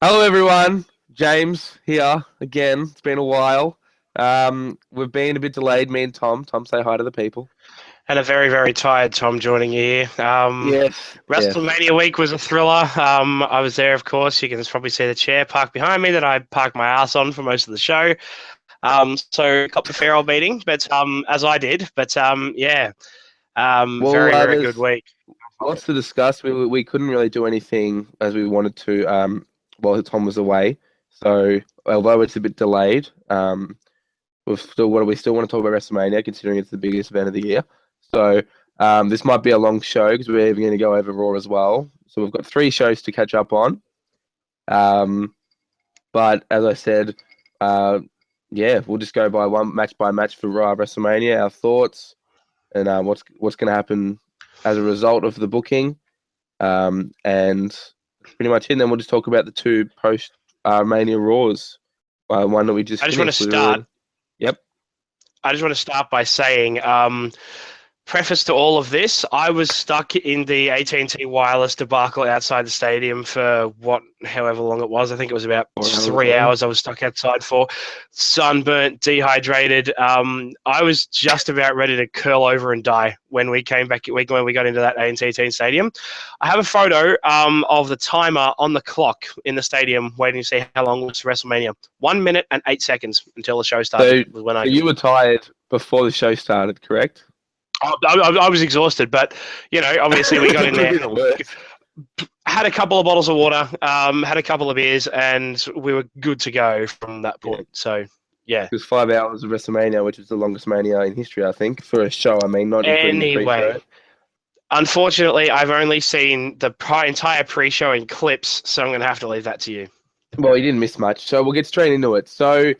Hello, everyone. James here again. It's been a while. We've been a bit delayed, me and Tom. Tom, say hi to the people. And a very, very tired Tom joining you here. Yes, yes. Wrestlemania week was a thriller. I was there, of course. You can probably see the chair parked behind me that I parked my ass on for most of the show. So got the fair old meeting, but as I did. But yeah, Well, very, very good there's week. lots to discuss. We couldn't really do anything as we wanted to while Tom was away. So, although it's a bit delayed, we still want to talk about WrestleMania, considering it's the biggest event of the year. So, this might be a long show because we're even going to go over Raw as well. So, we've got 3 shows to catch up on. But as I said, yeah, we'll just go by match for Raw WrestleMania, our thoughts, and what's going to happen as a result of the booking, and pretty much it. And then we'll just talk about the 2 post Mania Raws. One that we just I just want to finished. start. Yep. I just want to start by saying, preface to all of this, I was stuck in the at&t wireless debacle outside the stadium for however long it was. I think it was about 3 hours I was stuck outside for. Sunburnt, dehydrated. I was just about ready to curl over and die when we came back, when we got into that at&t stadium. I have a photo of the timer on the clock in the stadium waiting to see how long was WrestleMania. 1 minute and 8 seconds until the show started. So you were tired before the show started, correct? I was exhausted, but obviously we got in there, had a couple of bottles of water, had a couple of beers, and we were good to go from that point. Yeah. So, yeah, it was 5 hours of WrestleMania, which is the longest Mania in history, I think, for a show. I mean, not including the pre-show. Unfortunately, I've only seen the entire pre-show in clips, so I'm going to have to leave that to you. Well, you didn't miss much, so we'll get straight into it. So,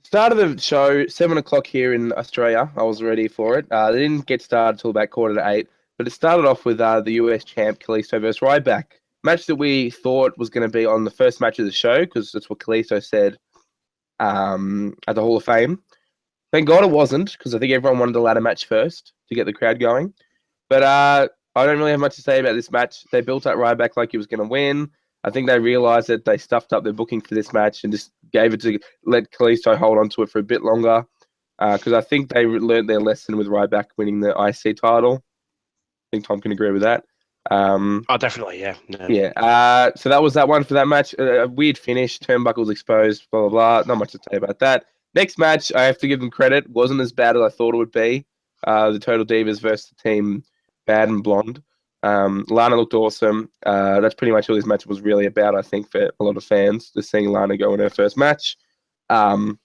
start of the show, 7 o'clock here in Australia. I was ready for it. They didn't get started until about 7:45, but it started off with the US champ, Kalisto versus Ryback. Match that we thought was going to be on the first match of the show, because that's what Kalisto said at the Hall of Fame. Thank God it wasn't, because I think everyone wanted the ladder match first to get the crowd going. But I don't really have much to say about this match. They built up Ryback like he was going to win. I think they realized that they stuffed up their booking for this match and just gave it to let Kalisto hold on to it for a bit longer, because I think they learned their lesson with Ryback winning the IC title. I think Tom can agree with that. Definitely, yeah. No. Yeah. So that was that one for that match. A weird finish. Turnbuckles exposed. Blah blah blah. Not much to say about that. Next match, I have to give them credit. Wasn't as bad as I thought it would be. The Total Divas versus the team Bad and Blonde. Lana looked awesome. That's pretty much all this match was really about, I think, for a lot of fans, just seeing Lana go in her first match. Yeah,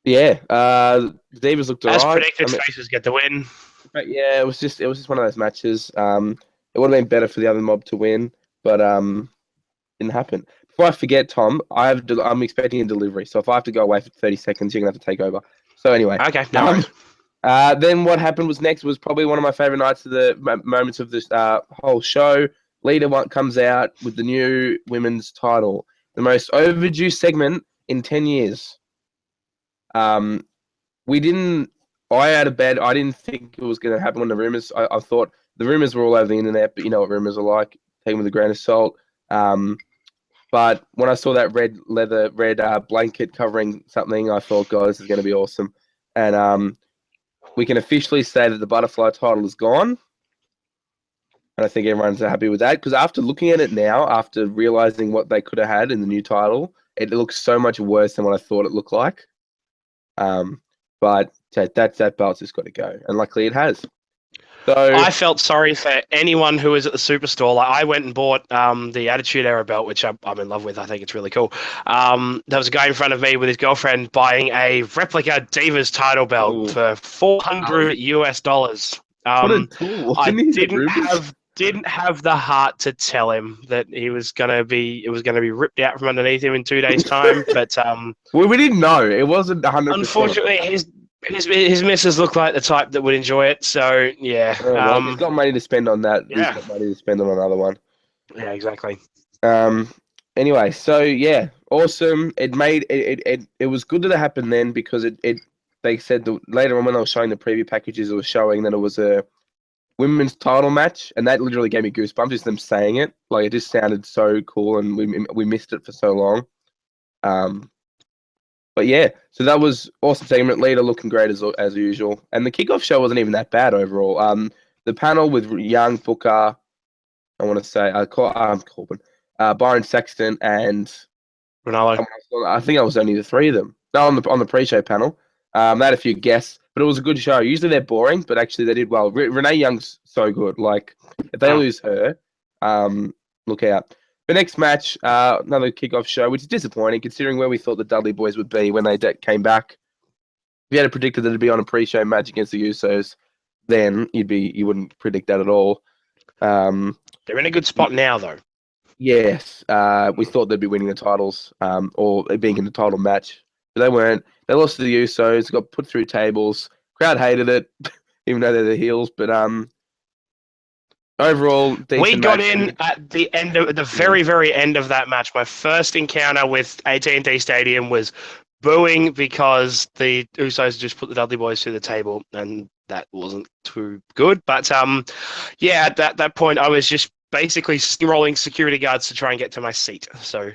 the Divas looked alright. As predicted, faces get the win. But yeah, it was just one of those matches. It would have been better for the other mob to win, but didn't happen. Before I forget, Tom, I'm expecting a delivery, so if I have to go away for 30 seconds, you're gonna have to take over. So anyway, okay, no worries. Then what happened was probably one of my favorite nights of the moments of this whole show. Lita comes out with the new women's title, the most overdue segment in 10 years. I had a bad. I didn't think it was going to happen when the rumors. I thought the rumors were all over the internet, but you know what rumors are like. Take them with a grain of salt. But when I saw that red blanket covering something, I thought, God, this is going to be awesome. And we can officially say that the butterfly title is gone. And I think everyone's happy with that, because after looking at it now, after realizing what they could have had in the new title, it looks so much worse than what I thought it looked like. But that belt's just got to go, and luckily it has. So I felt sorry for anyone who was at the Superstore. Like, I went and bought the Attitude Era belt, which I'm in love with. I think it's really cool. There was a guy in front of me with his girlfriend buying a replica Divas title belt for $400 US. What a tool! I didn't have the heart to tell him that it was gonna be ripped out from underneath him in 2 days' time. But well, we didn't know. It wasn't 100%. Unfortunately, his missus looked like the type that would enjoy it. So yeah, he's got money to spend on that. Yeah. He's got money to spend on another one. Yeah, exactly. Anyway, so yeah, awesome. It was good that it happened then, because they said later on when they were showing the preview packages, it was showing that it was women's title match, and that literally gave me goosebumps just them saying it. Like, it just sounded so cool, and we missed it for so long. But yeah, so that was awesome segment. Lita looking great as usual, and the kickoff show wasn't even that bad overall. The panel with Young, Booker, I want to say Corbin, Byron Saxton, and Ronaldo. I think I was only the three of them. No, on the pre-show panel. They had a few guests, but it was a good show. Usually they're boring, but actually they did well. Renee Young's so good. Like, if they lose her, look out. The next match, another kickoff show, which is disappointing considering where we thought the Dudley Boys would be when they came back. If you had predicted that it'd be on a pre-show match against the Usos, then you wouldn't predict that at all. They're in a good spot now, though. Yes, we thought they'd be winning the titles, or being in the title match, but they weren't. They lost to the Usos, got put through tables. Crowd hated it, even though they're the heels. But overall, we got match. in at the end of the very, very end of that match. My first encounter with at&t Stadium was booing because the Usos just put the Dudley Boys through the table, and that wasn't too good. But yeah, at that point, I was just basically rolling security guards to try and get to my seat. So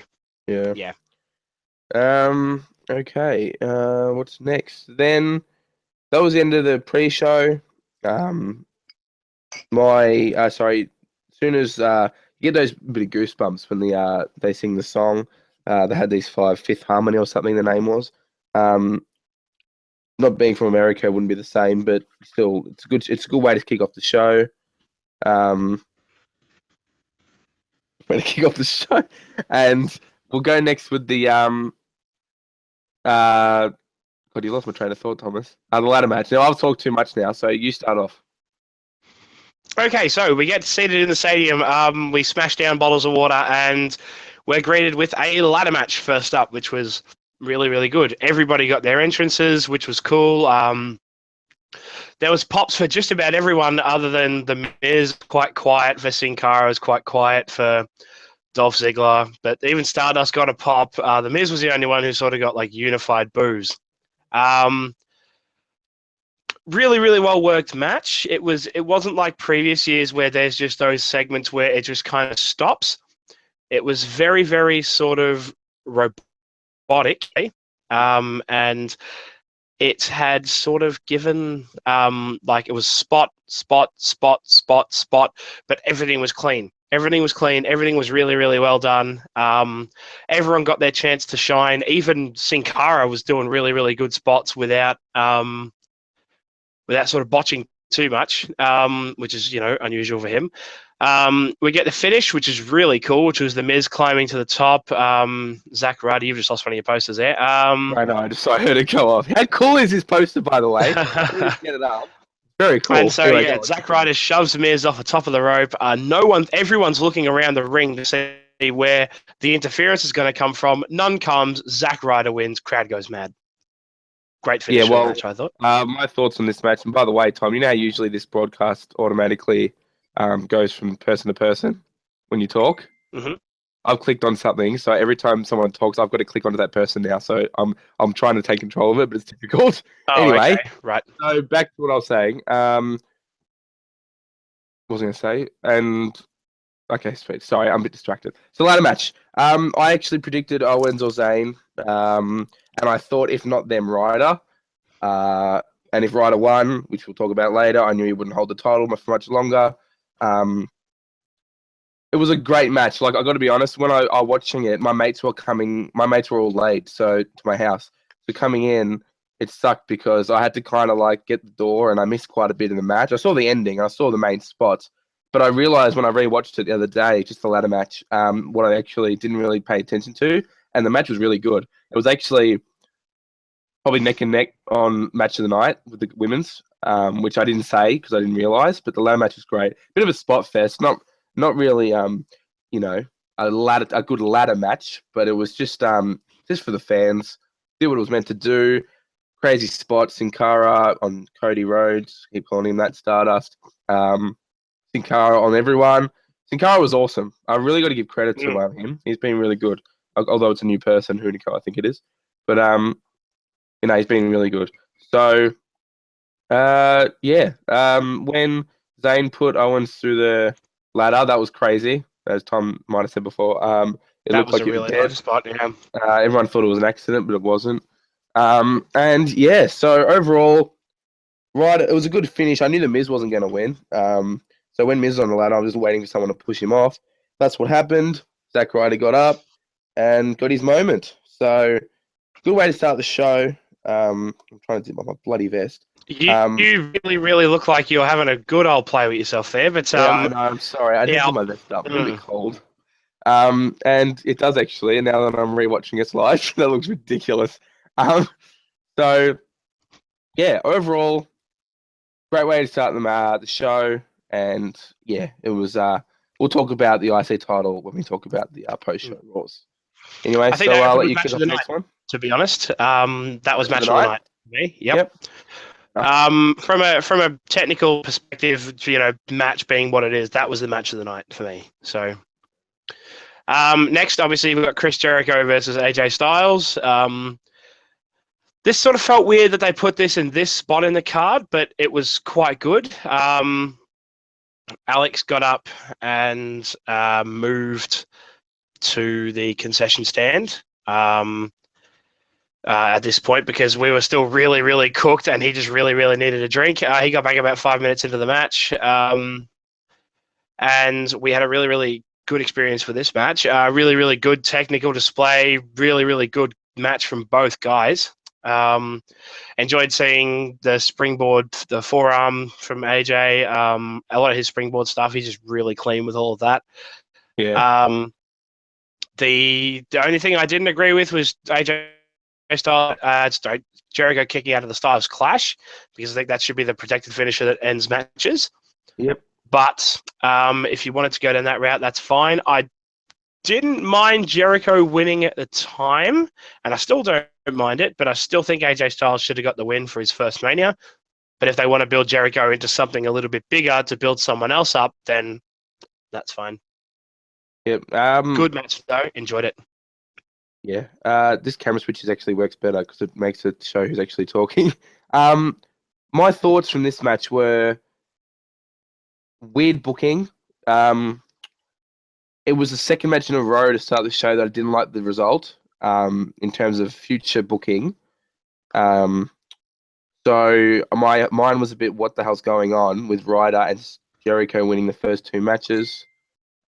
yeah. Okay. What's next? Then that was the end of the pre-show. As soon as you get those bit of goosebumps when they sing the song. They had these Fifth Harmony or something. The name was. Not being from America wouldn't be the same, but still, it's a good way to kick off the show. Way to kick off the show, and we'll go next with the God, you lost my train of thought, Thomas. The ladder match. Now I've talked too much now, so you start off. Okay, so we get seated in the stadium. We smash down bottles of water, and we're greeted with a ladder match first up, which was really, really good. Everybody got their entrances, which was cool. There was pops for just about everyone other than The Miz, quite quiet for Sin Cara, was quite quiet for Dolph Ziggler, but even Stardust got a pop. The Miz was the only one who sort of got like unified boos. Really, really well worked match. It wasn't like previous years where there's just those segments where it just kind of stops. It was very, very sort of robotic, and it had sort of given like it was spot, but everything was clean. Everything was clean. Everything was really, really well done. Everyone got their chance to shine. Even Sin Cara was doing really, really good spots without sort of botching too much, which is, unusual for him. We get the finish, which is really cool, which was The Miz climbing to the top. Zack Ryder, you've just lost one of your posters there. I know, I heard it go off. How cool is this poster, by the way? Get it up. Very cool. And so, anyway, Zack Ryder shoves Miz off the top of the rope. Everyone's looking around the ring to see where the interference is going to come from. None comes. Zack Ryder wins. Crowd goes mad. Great finish of the match, I thought. My thoughts on this match, and by the way, Tom, you know how usually this broadcast automatically goes from person to person when you talk? Mm-hmm. I've clicked on something, so every time someone talks, I've got to click onto that person now. So I'm trying to take control of it, but it's difficult. Anyway, okay. Right. So back to what I was saying. What was I going to say? And okay, sweet. Sorry, I'm a bit distracted. So ladder match. I actually predicted Owens or Zayn, and I thought if not them, Ryder. And if Ryder won, which we'll talk about later, I knew he wouldn't hold the title for much longer. It was a great match. Like, I got to be honest, when I was watching it, my mates were all late, so to my house. So coming in, it sucked because I had to kind of like get the door, and I missed quite a bit in the match. I saw the ending, I saw the main spots, but I realized when I rewatched it the other day, just the ladder match, what I actually didn't really pay attention to, and the match was really good. It was actually probably neck and neck on match of the night with the women's, which I didn't say because I didn't realize, but the ladder match was great. Bit of a spot fest, not really, a good ladder match, but it was just for the fans. Did what it was meant to do. Crazy spots. Sin Cara on Cody Rhodes. Keep calling him that. Stardust. Sin Cara on everyone. Sin Cara was awesome. I really got to give credit to him. He's been really good. Although it's a new person, Hunico, I think it is. But he's been really good. So when Zayn put Owens through the ladder. That was crazy, as Tom might have said before. It That looked was like a he was really dead. nice spot. Yeah. Everyone thought it was an accident, but it wasn't. And yeah, so overall, right, it was a good finish. I knew the Miz wasn't going to win. So when Miz was on the ladder, I was just waiting for someone to push him off. That's what happened. Zack Ryder got up and got his moment. So good way to start the show. I'm trying to dip my bloody vest. You really, really look like you're having a good old play with yourself there. But Yeah, I know. I'm sorry. I didn't yeah, put my vest up. I'm a bit cold. And it does actually. And now that I'm rewatching it live, that looks ridiculous. So yeah, overall, great way to start the show. And yeah, it was. We'll talk about the IC title when we talk about the post-show Raws. Anyway, I think so that I'll let was you match kick of off the the night. next one. To be honest, that was match of the night for me. Yep. From a technical perspective, match being what it is, that was the match of the night for me. So, next, obviously, we've got Chris Jericho versus AJ Styles. This sort of felt weird that they put this in this spot in the card, but it was quite good. Alex got up and moved to the concession stand. At this point, because we were still really, really cooked and he just really, really needed a drink. He got back about 5 minutes into the match. And we had a really, really good experience for this match. Really, really good technical display. Really, really good match from both guys. Enjoyed seeing the springboard, the forearm from AJ. A lot of his springboard stuff, he's just really clean with all of that. Yeah. The only thing I didn't agree with was AJ Styles, Jericho kicking out of the Styles Clash, because I think that should be the protected finisher that ends matches. Yep. But if you wanted to go down that route, that's fine. I didn't mind Jericho winning at the time, and I still don't mind it, but I still think AJ Styles should have got the win for his first Mania. But if they want to build Jericho into something a little bit bigger to build someone else up, then that's fine. Yep. Good match, though. Enjoyed it. Yeah. This camera switch actually works better because it makes it show who's actually talking. My thoughts from this match were weird booking. It was the second match in a row to start the show that I didn't like the result. In terms of future booking. So my mine was a bit what the hell's going on with Ryder and Jericho winning the first two matches.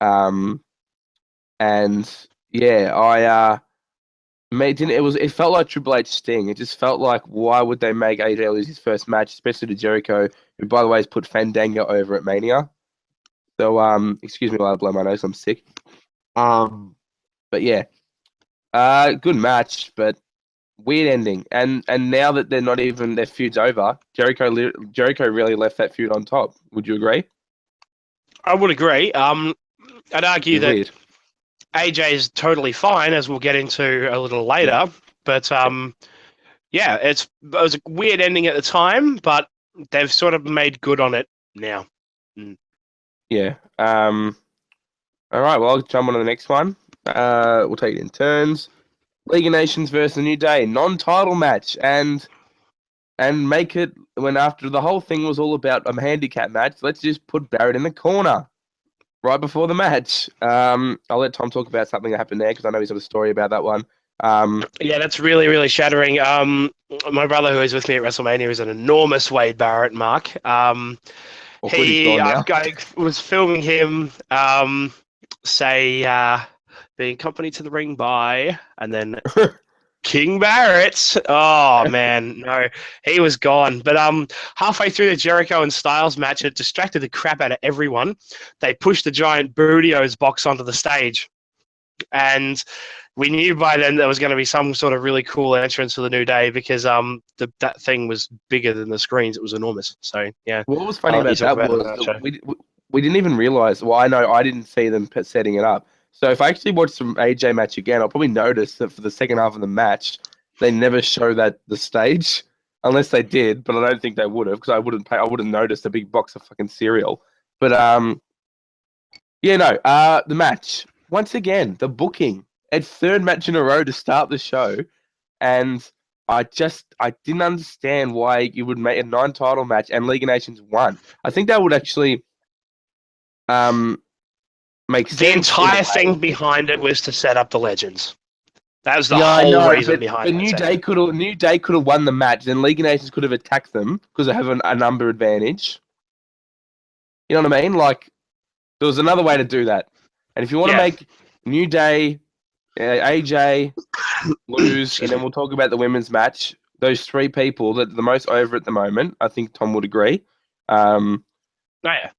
And yeah, it felt like Triple H Sting. It just felt like, why would they make AJ lose his first match, especially to Jericho, who by the way has put Fandango over at Mania. So excuse me while I blow my nose, I'm sick. But yeah. Good match, but weird ending. And now that they're not even, their feud's over, Jericho really left that feud on top. Would you agree? I would agree. I'd argue that Weird. AJ is totally fine, as we'll get into a little later. But yeah, it was a weird ending at the time, but they've sort of made good on it now. Yeah. All right. Well, I'll jump on to the next one. We'll take it in turns. League of Nations versus the New Day, non-title match, and make it when after the whole thing was all about a handicap match. Let's just put Barrett in the corner right before the match. I'll let Tom talk about something that happened there because I know he's got a story about that one. Yeah, that's really, really shattering. My brother, who is with me at Wrestlemania, is an enormous Wade Barrett mark. I was filming him say being accompanied to the ring by, and then King Barrett. Oh man, no, he was gone. But halfway through the Jericho and Styles match, it distracted the crap out of everyone. They pushed the giant Bootios box onto the stage, and we knew by then there was going to be some sort of really cool entrance for the New Day because that thing was bigger than the screens. It was enormous. So yeah. What was funny about that was that we didn't even realize. Well, I know I didn't see them setting it up. So if I actually watch some AJ match again, I'll probably notice that for the second half of the match, they never show the stage, unless they did. But I don't think they would have because I wouldn't notice a big box of fucking cereal. But yeah, no. The match once again, the booking. It's third match in a row to start the show, and I didn't understand why you would make a 9-title match and League of Nations won. I think that would actually make The sense in a entire way. thing behind it was to set up the legends. That was the Yeah, I whole know, reason but behind that New Day segment. could have won the match, then League of Nations could have attacked them because they have a number advantage. You know what I mean? Like there was another way to do that. And if you want to Yeah. make New Day, AJ lose, and Excuse then me. we'll talk about the women's match. Those three people that are the most over at the moment, I think Tom would agree. Oh, yeah.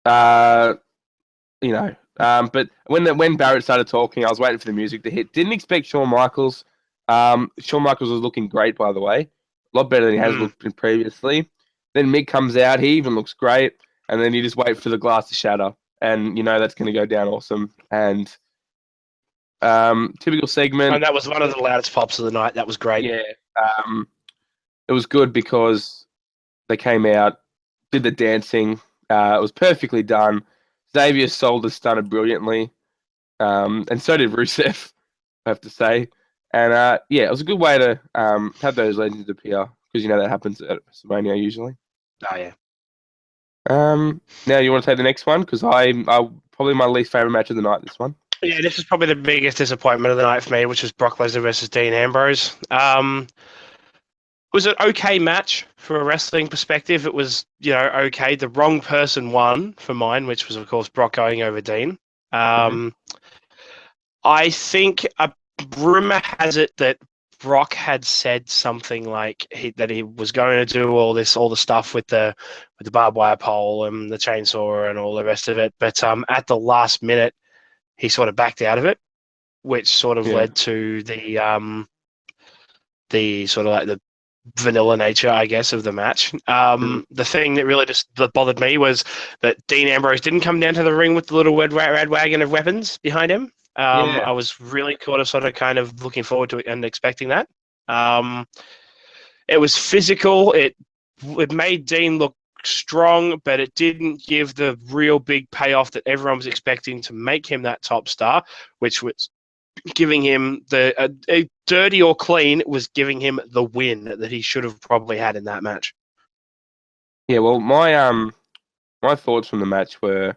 But when Barrett started talking, I was waiting for the music to hit. Didn't expect Shawn Michaels. Shawn Michaels was looking great, by the way. A lot better than he has looked previously. Then Mick comes out. He even looks great. And then you just wait for the glass to shatter. And you know that's going to go down awesome. And typical segment. And that was one of the loudest pops of the night. That was great. Yeah. It was good because they came out, did the dancing. It was perfectly done. Xavier sold the stunner brilliantly. And so did Rusev, I have to say. And it was a good way to have those legends appear because you know that happens at WrestleMania usually. Oh, yeah. Now you want to take the next one because I probably my least favorite match of the night. This one. Yeah, this is probably the biggest disappointment of the night for me, which was Brock Lesnar versus Dean Ambrose. It was an okay match from a wrestling perspective. It was, okay. The wrong person won for mine, which was, of course, Brock going over Dean. I think a rumor has it that Brock had said something like that he was going to do all the stuff with the barbed wire pole and the chainsaw and all the rest of it, but at the last minute he sort of backed out of it, which sort of led to the sort of like the vanilla nature, I guess, of the match. The thing that really just bothered me was that Dean Ambrose didn't come down to the ring with the little red wagon of weapons behind him. I was really kind of looking forward to it and expecting that. It was physical. It made Dean look strong, but it didn't give the real big payoff that everyone was expecting to make him that top star, which was giving him a dirty or clean was giving him the win that he should have probably had in that match. Yeah, well, my thoughts from the match were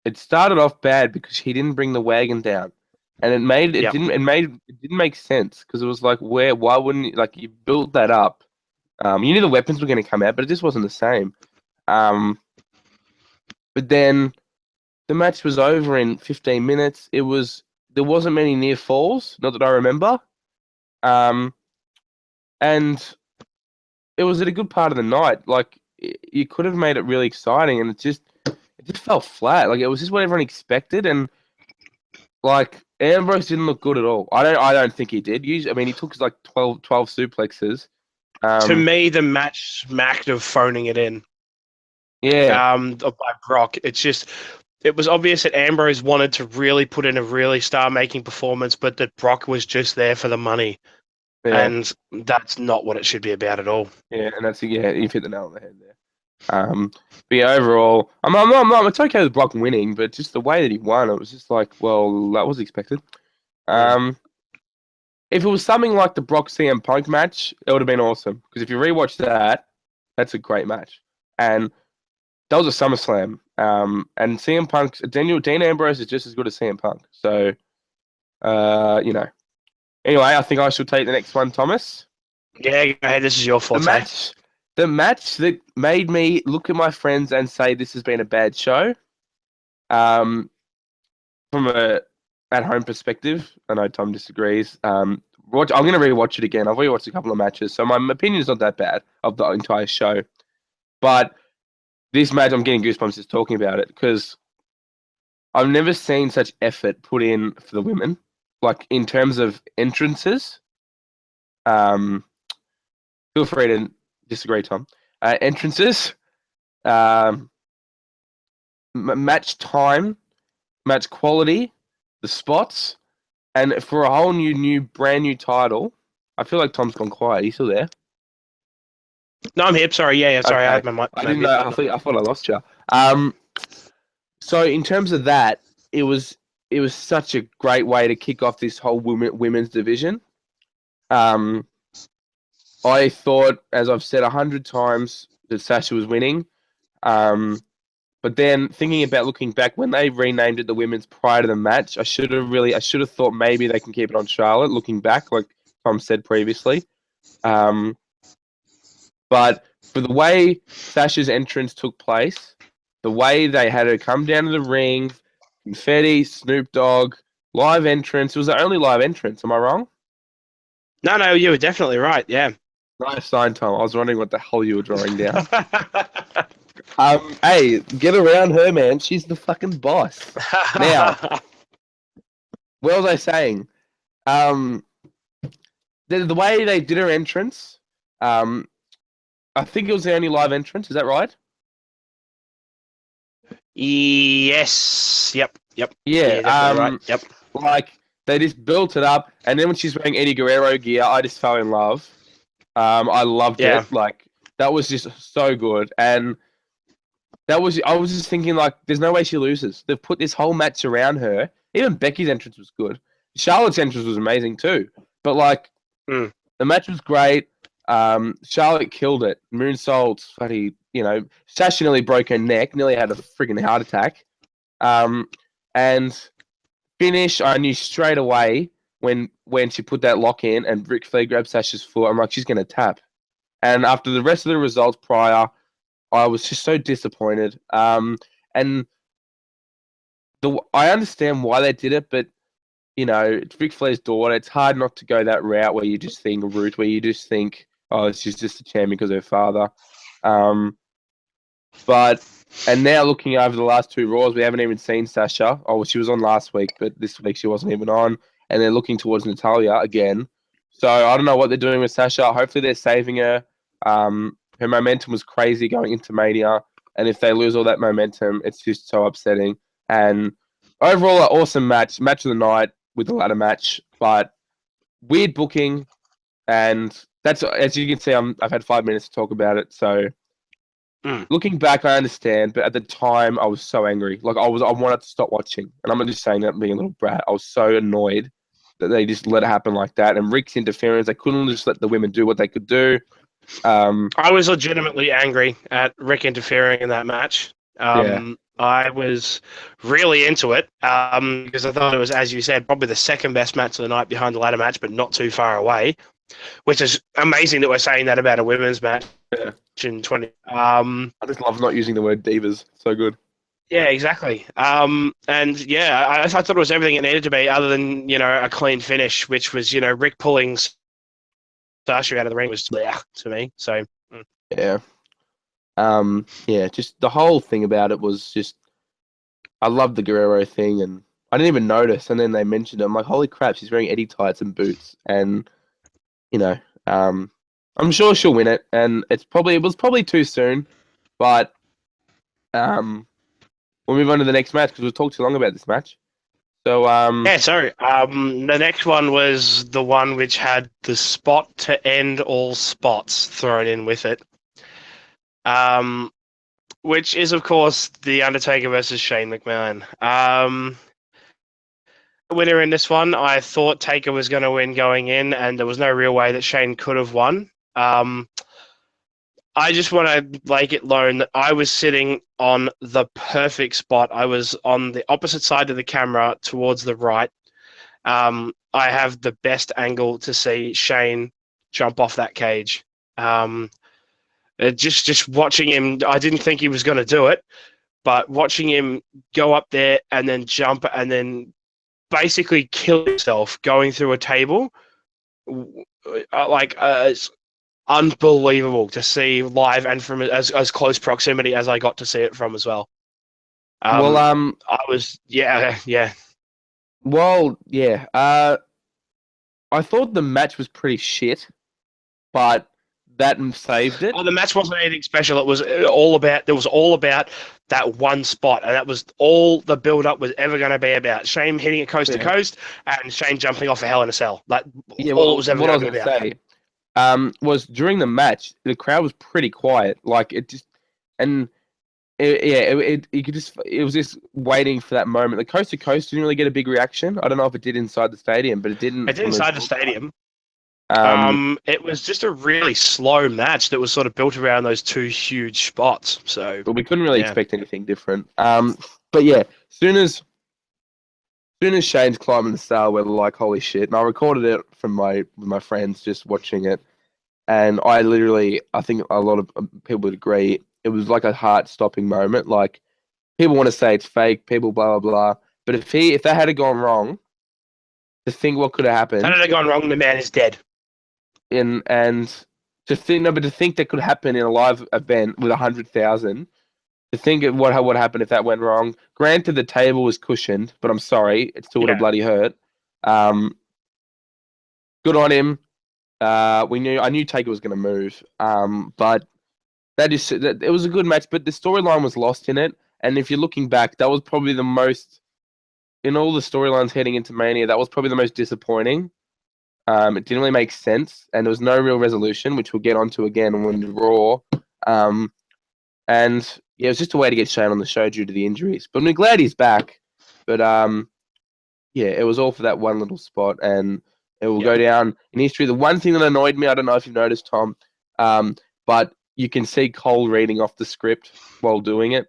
it started off bad because he didn't bring the wagon down, and it didn't make sense because it was like why wouldn't you, like you built that up, you knew the weapons were going to come out, but it just wasn't the same. But then the match was over in 15 minutes. There wasn't many near falls, not that I remember, and it was at a good part of the night. Like you could have made it really exciting, and it just fell flat. Like it was just what everyone expected, and like Ambrose didn't look good at all. I don't think he did. Usually, I mean, he took like 12 suplexes. To me, the match smacked of phoning it in. Yeah. By Brock, it was obvious that Ambrose wanted to really put in a really star-making performance, but that Brock was just there for the money. Yeah. And that's not what it should be about at all. Yeah, and you've hit the nail on the head there. But yeah, overall, it's okay with Brock winning, but just the way that he won, it was just like, well, that was expected. If it was something like the Brock CM Punk match, it would have been awesome. Because if you rewatch that, that's a great match. And that was a SummerSlam. And CM Punk's Dean Ambrose is just as good as CM Punk. So, Anyway, I think I should take the next one, Thomas. Yeah, go ahead. This is your fault. The match that made me look at my friends and say this has been a bad show. From a at-home perspective, I know Tom disagrees. I'm going to rewatch it again. I've rewatched a couple of matches, so my opinion is not that bad of the entire show. But this match, I'm getting goosebumps just talking about it because I've never seen such effort put in for the women. Like in terms of entrances, feel free to disagree, Tom. Entrances, match time, match quality, the spots, and for a whole brand new title. I feel like Tom's gone quiet. Are you still there? No, I'm here. Sorry. Yeah. Sorry, Okay. I had my mic. I didn't know. I thought I lost you. So in terms of that, it was such a great way to kick off this whole women's division. I thought, as I've said 100 times, that Sasha was winning. But then thinking about looking back, when they renamed it the women's prior to the match, I should have thought maybe they can keep it on Charlotte. Looking back, like Tom said previously, but for the way Sasha's entrance took place, the way they had her come down to the ring, confetti, Snoop Dogg, live entrance. It was the only live entrance. Am I wrong? No, you were definitely right. Yeah. Nice sign, Tom. I was wondering what the hell you were drawing down. Hey, get around her, man. She's the fucking boss. Now, what was I saying? The way they did her entrance, I think it was the only live entrance. Is that right? Yes. Yep. Yeah. Definitely right. Yep. Like they just built it up, and then when she's wearing Eddie Guerrero gear, I just fell in love. I loved it. Like that was just so good, and I was just thinking like, there's no way she loses. They've put this whole match around her. Even Becky's entrance was good. Charlotte's entrance was amazing too. But like, the match was great. Charlotte killed it. Moonsault, bloody, Sasha nearly broke her neck. Nearly had a freaking heart attack. And finish, I knew straight away when she put that lock in and Ric Flair grabbed Sasha's foot. I'm like, she's gonna tap. And after the rest of the results prior, I was just so disappointed. And I understand why they did it, but it's Ric Flair's daughter. It's hard not to go that route where you just think where you just think, oh, she's just a champion because of her father. And now looking over the last two Raws, we haven't even seen Sasha. Oh, well, she was on last week, but this week she wasn't even on. And they're looking towards Natalya again. So I don't know what they're doing with Sasha. Hopefully they're saving her. Her momentum was crazy going into Mania. And if they lose all that momentum, it's just so upsetting. And overall, an awesome match of the night with the ladder match. But weird booking. And that's, as you can see, I've had 5 minutes to talk about it. So looking back, I understand. But at the time, I was so angry. Like I wanted to stop watching. And I'm not just saying that being a little brat. I was so annoyed that they just let it happen like that. And Rick's interference, they couldn't just let the women do what they could do. I was legitimately angry at Rick interfering in that match. I was really into it because I thought it was, as you said, probably the second best match of the night behind the ladder match, but not too far away, which is amazing that we're saying that about a women's match in 20. I just love not using the word divas. So good. Yeah, exactly. And yeah, I thought it was everything it needed to be, other than a clean finish, which was Rick pulling Sasha out of the ring was to me. So yeah. Just the whole thing about it was just, I loved the Guerrero thing, and I didn't even notice. And then they mentioned it. I'm like, holy crap, she's wearing Eddie tights and boots, and I'm sure she'll win it. And it was probably too soon, but we'll move on to the next match because we've talked too long about this match. So the next one was the one which had the spot to end all spots thrown in with it. Which is, of course, The Undertaker versus Shane McMahon. Winner in this one, I thought Taker was going to win going in, and there was no real way that Shane could have won. I just want to make it known that I was sitting on the perfect spot. I was on the opposite side of the camera towards the right. I have the best angle to see Shane jump off that cage. Just watching him, I didn't think he was going to do it, but watching him go up there and then jump and then basically kill himself going through a table, it's unbelievable to see live and from as close proximity as I got to see it from as well. I was, yeah. Well, yeah. I thought the match was pretty shit, but that saved it. Oh, the match wasn't anything special. It was all about that one spot, and that was all the build-up was ever going to be about. Shane hitting it coast to coast, and Shane jumping off a Hell in a Cell. All it was ever going to be about. Was during the match, the crowd was pretty quiet. Like it just, and it was just waiting for that moment. The coast to coast didn't really get a big reaction. I don't know if it did inside the stadium, but it didn't. It did inside the stadium. It was just a really slow match that was sort of built around those two huge spots. So, but we couldn't really expect anything different. But yeah, soon as Shane's climbing the star, we're like, holy shit. And I recorded it from with my friends just watching it. And I think a lot of people would agree, it was like a heart-stopping moment. Like, people want to say it's fake, people blah, blah, blah. But if that had gone wrong, to think what could have happened. If that had gone wrong, the man is dead. And to think that could happen in a live event with 100,000, to think of what happened if that went wrong. Granted, the table was cushioned, but I'm sorry, it still would have bloody hurt. Good on him. I knew Taker was going to move. But it was a good match, but the storyline was lost in it. And if you're looking back, that was probably the most, in all the storylines heading into Mania, that was probably the most disappointing. It didn't really make sense, and there was no real resolution, which we'll get onto again when Raw. And yeah, it was just a way to get Shane on the show due to the injuries. But I'm glad he's back. But yeah, it was all for that one little spot, and it will go down in history. The one thing that annoyed me, I don't know if you've noticed, Tom, but you can see Cole reading off the script while doing it.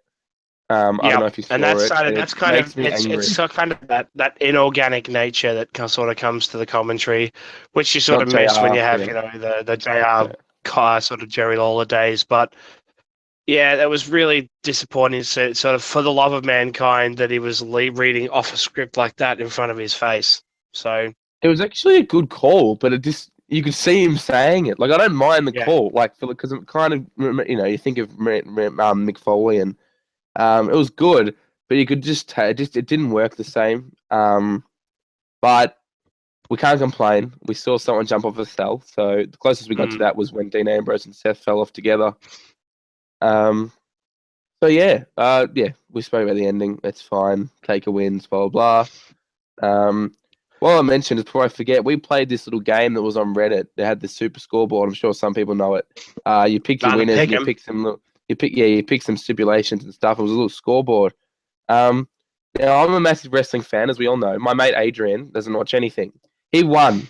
I don't know if you saw and that's it. That's kind of it's kind of that inorganic nature that sort of comes to the commentary, which you sort of miss when you have the JR sort of Jerry Lawler days. But yeah, that was really disappointing. Sort of for the love of mankind that he was reading off a script like that in front of his face. So it was actually a good call, but you could see him saying it. Like, I don't mind the call, like, because it kind of, you think of Mick Foley, and it was good, but you could it didn't work the same. But we can't complain. We saw someone jump off a cell, so the closest we got to that was when Dean Ambrose and Seth fell off together. So yeah, we spoke about the ending. It's fine. Taker wins, blah, blah, blah. Well, I mentioned, before I forget, we played this little game that was on Reddit. They had the super scoreboard. I'm sure some people know it. You pick your winners, and you pick some stipulations and stuff. It was a little scoreboard. Now, I'm a massive wrestling fan, as we all know. My mate Adrian doesn't watch anything. He won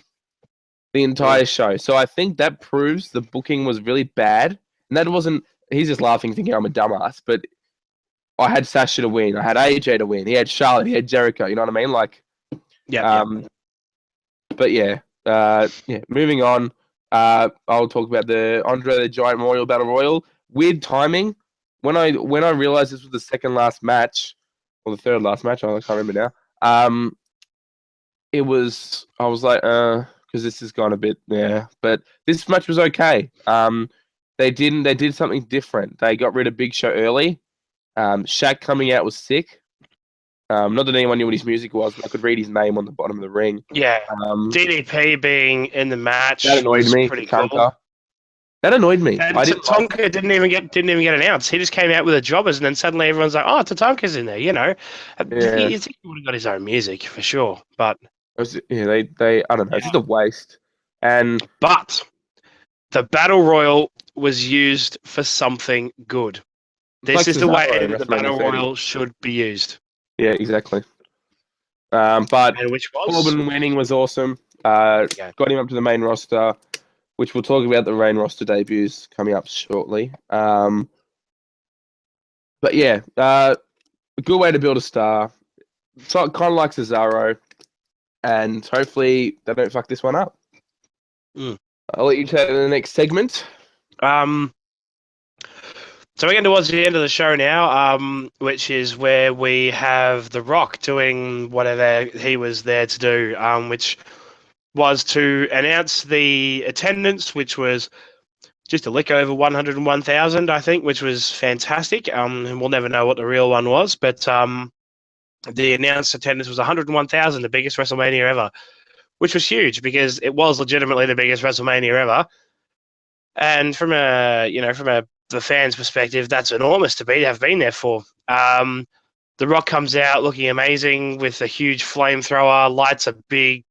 the entire show. So I think that proves the booking was really bad. And that wasn't, he's just laughing, thinking I'm a dumbass. But I had Sasha to win. I had AJ to win. He had Charlotte. He had Jericho. You know what I mean? Like, but yeah, moving on. I'll talk about the Andre the Giant Memorial Battle Royal. Weird timing. When I realized this was the second last match, or the third last match, I can't remember now. I was like, because this has gone a bit, but this match was okay. They did something different. They got rid of Big Show early. Shaq coming out was sick. Not that anyone knew what his music was, but I could read his name on the bottom of the ring. Yeah. DDP being in the match that annoyed me. Pretty cool. That annoyed me. And Tatanka didn't even get announced. He just came out with the jobbers, and then suddenly everyone's like, "Oh, Tatanka's in there." You know, you think he would have got his own music for sure, but they I don't know. It's just a waste. But the battle royal was used for something good. This is the way the battle royal should be used. Yeah, exactly. But and which was Corbin winning was awesome. Got him up to the main roster, which we'll talk about the main roster debuts coming up shortly. But yeah, a good way to build a star. So, kind of like Cesaro, and hopefully they don't fuck this one up. I'll let you take the next segment. So we're getting towards the end of the show now, which is where we have The Rock doing whatever he was there to do, which was to announce the attendance, which was just a lick over 101,000, I think, which was fantastic. And we'll never know what the real one was, but the announced attendance was 101,000, the biggest WrestleMania ever, which was huge because it was legitimately the biggest WrestleMania ever. And from the fans' perspective, that's enormous to have been there for. The Rock comes out looking amazing with a huge flamethrower, lights a big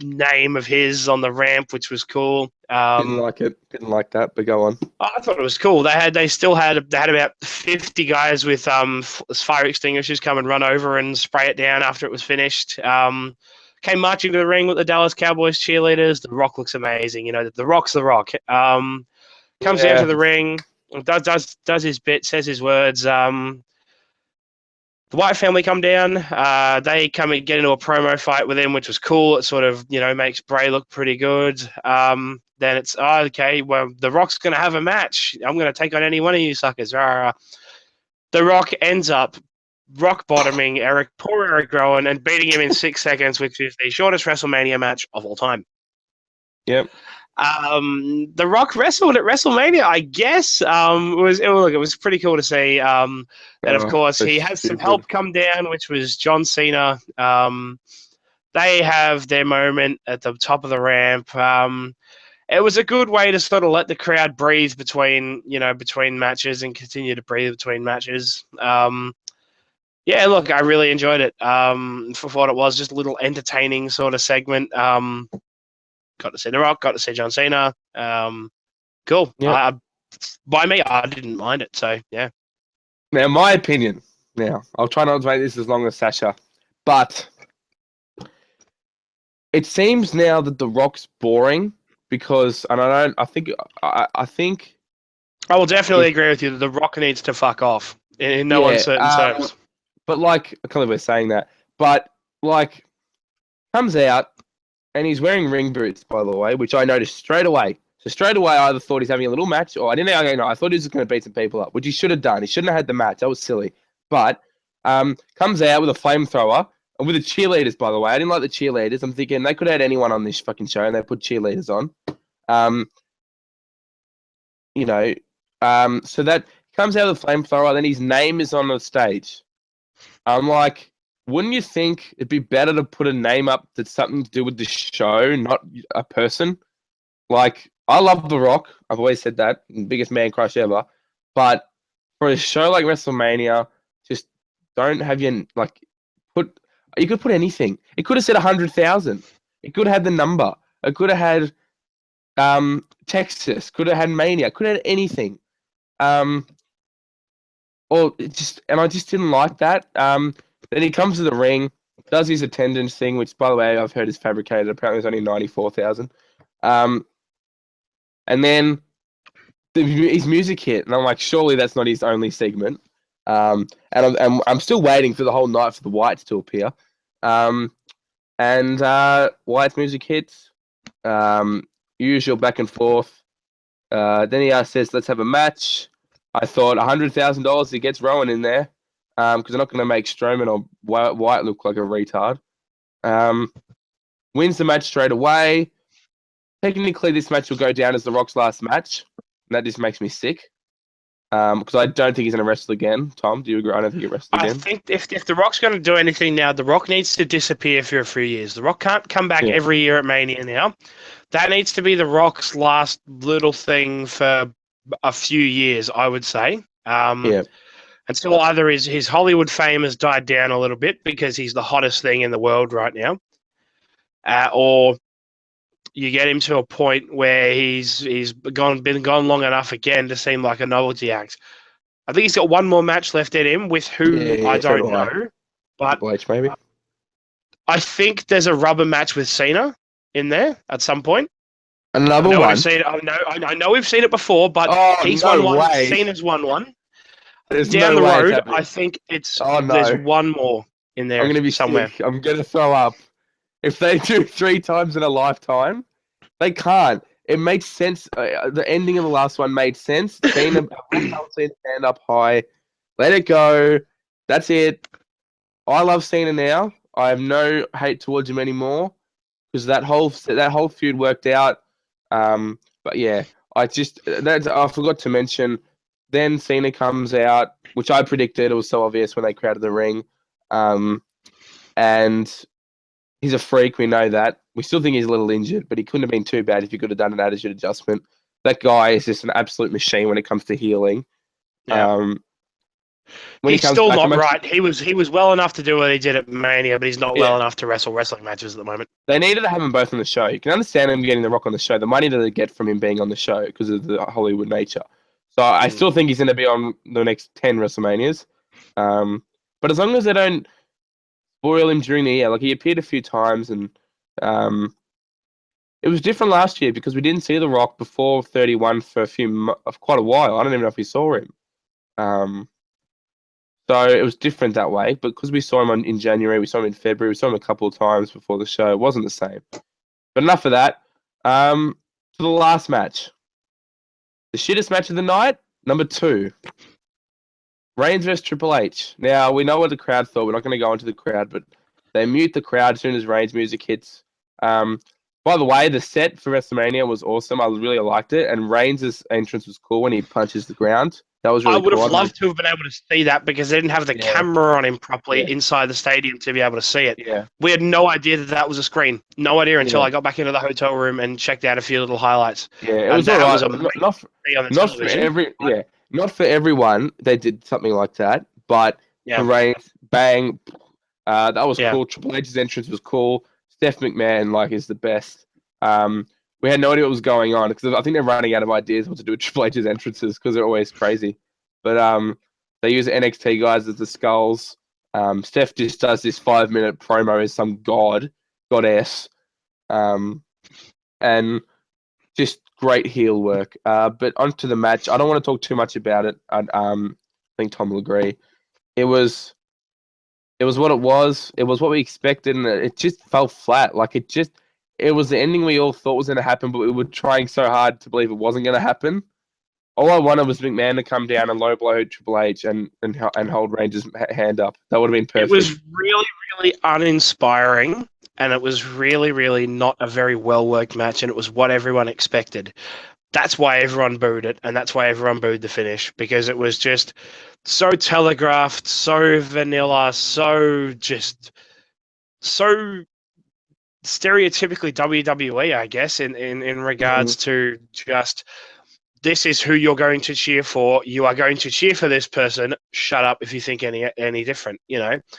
name of his on the ramp, which was cool. Didn't like it. Didn't like that, but go on. I thought it was cool. They had about 50 guys with fire extinguishers come and run over and spray it down after it was finished. came marching to the ring with the Dallas Cowboys cheerleaders. The Rock looks amazing. You know, the Rock's the Rock. Comes down to the ring, does his bit, says his words. The White family come down. They come and get into a promo fight with him, which was cool. It sort of, makes Bray look pretty good. Then it's, okay, well, The Rock's going to have a match. I'm going to take on any one of you suckers. The Rock ends up rock bottoming poor Eric Rowan, and beating him in 6 seconds, which is the shortest WrestleMania match of all time. Yep. The Rock wrestled at WrestleMania, I guess. It was pretty cool to see. And of course, he has some help come down, which was John Cena. They have their moment at the top of the ramp. It was a good way to sort of let the crowd breathe between matches and continue to breathe between matches. Yeah, look, I really enjoyed it. For what it was, just a little entertaining sort of segment. Got to see The Rock, got to see John Cena. Cool. Yep. By me, I didn't mind it. So, yeah. Now, my opinion. Now, I'll try not to make this as long as Sasha, but it seems now that The Rock's boring because, and I think. I will definitely agree with you that The Rock needs to fuck off in no uncertain terms. But I can't believe we're saying that. But comes out. And he's wearing ring boots, by the way, which I noticed straight away. So straight away, I either thought he's having a little match, or I thought he was just going to beat some people up, which he should have done. He shouldn't have had the match. That was silly. But comes out with a flamethrower, and with the cheerleaders, by the way. I didn't like the cheerleaders. I'm thinking they could have had anyone on this fucking show, and they put cheerleaders on. So that comes out with a flamethrower, then his name is on the stage. I'm like, wouldn't you think it'd be better to put a name up that's something to do with the show, not a person? I love The Rock. I've always said that. Biggest man crush ever. But for a show like WrestleMania, just don't have you could put anything. It could have said 100,000. It could have had the number. It could have had Texas. Could have had Mania. Could have had anything. I just didn't like that. Then he comes to the ring, does his attendance thing, which, by the way, I've heard is fabricated. Apparently, it's only 94,000. And then his music hit, and I'm like, surely that's not his only segment. And I'm still waiting for the whole night for the Whites to appear. And White's music hits, usual back and forth. Then he says, "Let's have a match." I thought $100,000. He gets Rowan in there. Because they're not going to make Strowman or White look like a retard. Wins the match straight away. Technically, this match will go down as The Rock's last match. And that just makes me sick. Because I don't think he's going to wrestle again. Tom, do you agree? I don't think he'll wrestle again. I think if The Rock's going to do anything now, The Rock needs to disappear for a few years. The Rock can't come back every year at Mania now. That needs to be The Rock's last little thing for a few years, I would say. Until either his Hollywood fame has died down a little bit because he's the hottest thing in the world right now, or you get him to a point where he's been gone long enough again to seem like a novelty act. I think he's got one more match left in him with who I don't know, but maybe. I think there's a rubber match with Cena in there at some point. Another one. I know we've seen it before, but he's won one. Cena's won one. There's down no the way road, I think there's one more in there. I'm going to be somewhere. Sick. I'm going to throw up. If they do 3 times in a lifetime, they can't. It makes sense. The ending of the last one made sense. Cena stand up high. Let it go. That's it. I love Cena now. I have no hate towards him anymore because that whole feud worked out. But yeah, I forgot to mention. Then Cena comes out, which I predicted. It was so obvious when they crowded the ring. And he's a freak. We know that. We still think he's a little injured, but he couldn't have been too bad if he could have done an attitude adjustment. That guy is just an absolute machine when it comes to healing. Yeah. He's still not right. He was well enough to do what he did at Mania, but he's not well enough to wrestle wrestling matches at the moment. They needed to have them both on the show. You can understand him getting The Rock on the show. The money that they get from him being on the show because of the Hollywood nature. So I still think he's going to be on the next 10 WrestleManias. But as long as they don't spoil him during the year. Like he appeared a few times, and um, it was different last year because we didn't see The Rock before 31 for quite a while. I don't even know if we saw him. Um, so it was different that way. But because we saw him in January, we saw him in February, we saw him a couple of times before the show. It wasn't the same. But enough of that. To the last match, the shittest match of the night, number 2. Reigns vs Triple H. Now, we know what the crowd thought. We're not going to go into the crowd, but they mute the crowd as soon as Reigns' music hits. By the way, the set for WrestleMania was awesome. I really liked it. And Reigns' entrance was cool when he punches the ground. That was really I would cool. have loved to have been able to see that because they didn't have the camera on him properly inside the stadium to be able to see it. Yeah. We had no idea that was a screen. No idea until I got back into the hotel room and checked out a few little highlights. Yeah, it was all right. Not for everyone. They did something like that, but for Reigns, bang, that was cool. Triple H's entrance was cool. Steph McMahon is the best. We had no idea what was going on because I think they're running out of ideas what to do with Triple H's entrances because they're always crazy. But they use NXT guys as the skulls. Steph just does this 5-minute promo as some goddess, and just great heel work. But onto the match. I don't want to talk too much about it. I think Tom will agree. It was what it was. It was what we expected, and it just fell flat. It was the ending we all thought was going to happen, but we were trying so hard to believe it wasn't going to happen. All I wanted was McMahon to come down and low blow Triple H and hold Reigns' hand up. That would have been perfect. It was really, really uninspiring, and it was really, really not a very well-worked match, and it was what everyone expected. That's why everyone booed it, and that's why everyone booed the finish, because it was just so telegraphed, so vanilla, so stereotypically WWE, I guess, in regards to just this is who you're going to cheer for. You are going to cheer for this person. Shut up if you think any different.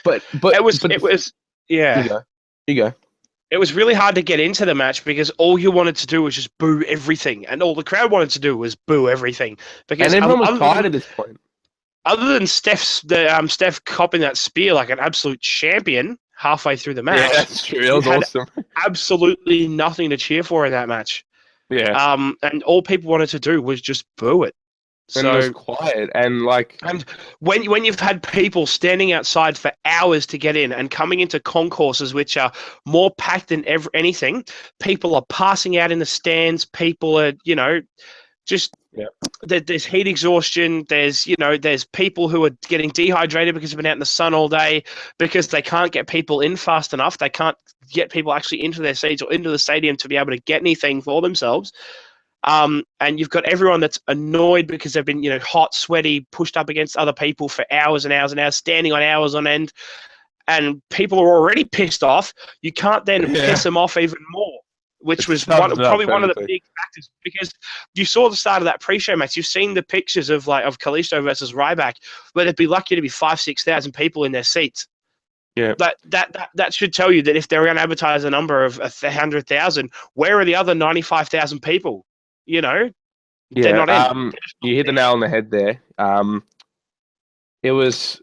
But it was yeah. You go. It was really hard to get into the match because all you wanted to do was just boo everything, and all the crowd wanted to do was boo everything. Because and everyone was tired at this point. Other than Steph copping that spear like an absolute champion halfway through the match. Yeah, that's true. That was awesome. Absolutely nothing to cheer for in that match. Yeah. And all people wanted to do was just boo it. And it was quiet and And when you've had people standing outside for hours to get in and coming into concourses which are more packed than anything, people are passing out in the stands. People are, there's heat exhaustion. There's people who are getting dehydrated because they've been out in the sun all day because they can't get people in fast enough. They can't get people actually into their seats or into the stadium to be able to get anything for themselves. And you've got everyone that's annoyed because they've been, hot, sweaty, pushed up against other people for hours and hours and hours, standing on hours on end. And people are already pissed off. You can't then piss them off even more, which was probably one of the big factors because you saw the start of that pre-show match. You've seen the pictures of Kalisto versus Ryback, where they'd be lucky to be 5,000-6,000 people in their seats. Yeah, that should tell you that if they're going to advertise a number of 100,000, where are the other 95,000 people? They're not in. You hit the nail on the head there. It was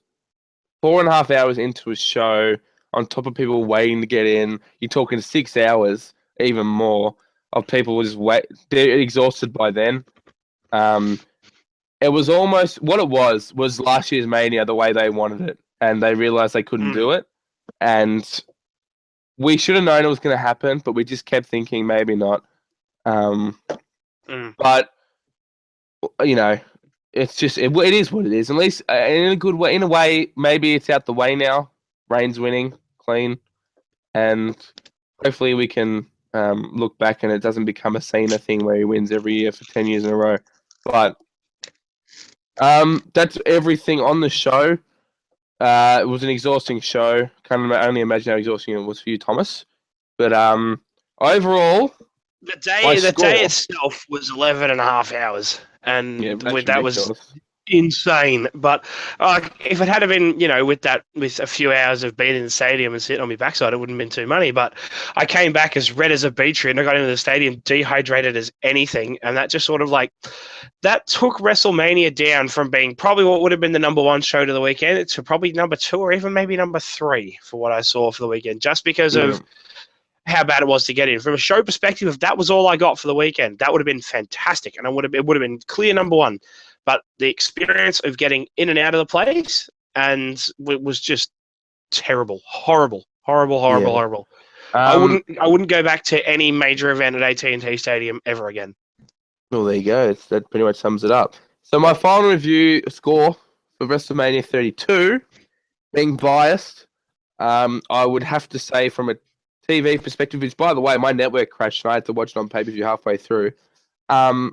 4.5 hours into a show, on top of people waiting to get in. You're talking 6 hours, even more, of people just wait. They're exhausted by then. It was almost what it was last year's Mania, the way they wanted it, and they realized they couldn't do it. And we should have known it was going to happen, but we just kept thinking maybe not. But it's just it is what it is. At least in a good way. In a way, maybe it's out the way now. Reigns winning clean, and hopefully we can look back and it doesn't become a Cena thing where he wins every year for 10 years in a row. But that's everything on the show. It was an exhausting show. Can't only imagine how exhausting it was for you, Thomas. But overall. The day itself was 11.5 hours, and that was insane. But if it had been, with a few hours of being in the stadium and sitting on my backside, it wouldn't have been too money. But I came back as red as a beetroot, and I got into the stadium dehydrated as anything, and that just sort of that took WrestleMania down from being probably what would have been the number one show to the weekend to probably number two or even maybe number three for what I saw for the weekend, just because of how bad it was to get in. From a show perspective, if that was all I got for the weekend, that would have been fantastic, and it would have been clear number one. But the experience of getting in and out of the place was just terrible, horrible. I wouldn't go back to any major event at at&t Stadium ever again. Well, there you go. That pretty much sums it up. So my final review score for WrestleMania 32, being biased, I would have to say from a TV perspective, which, by the way, my network crashed and I had to watch it on pay-per-view halfway through. 5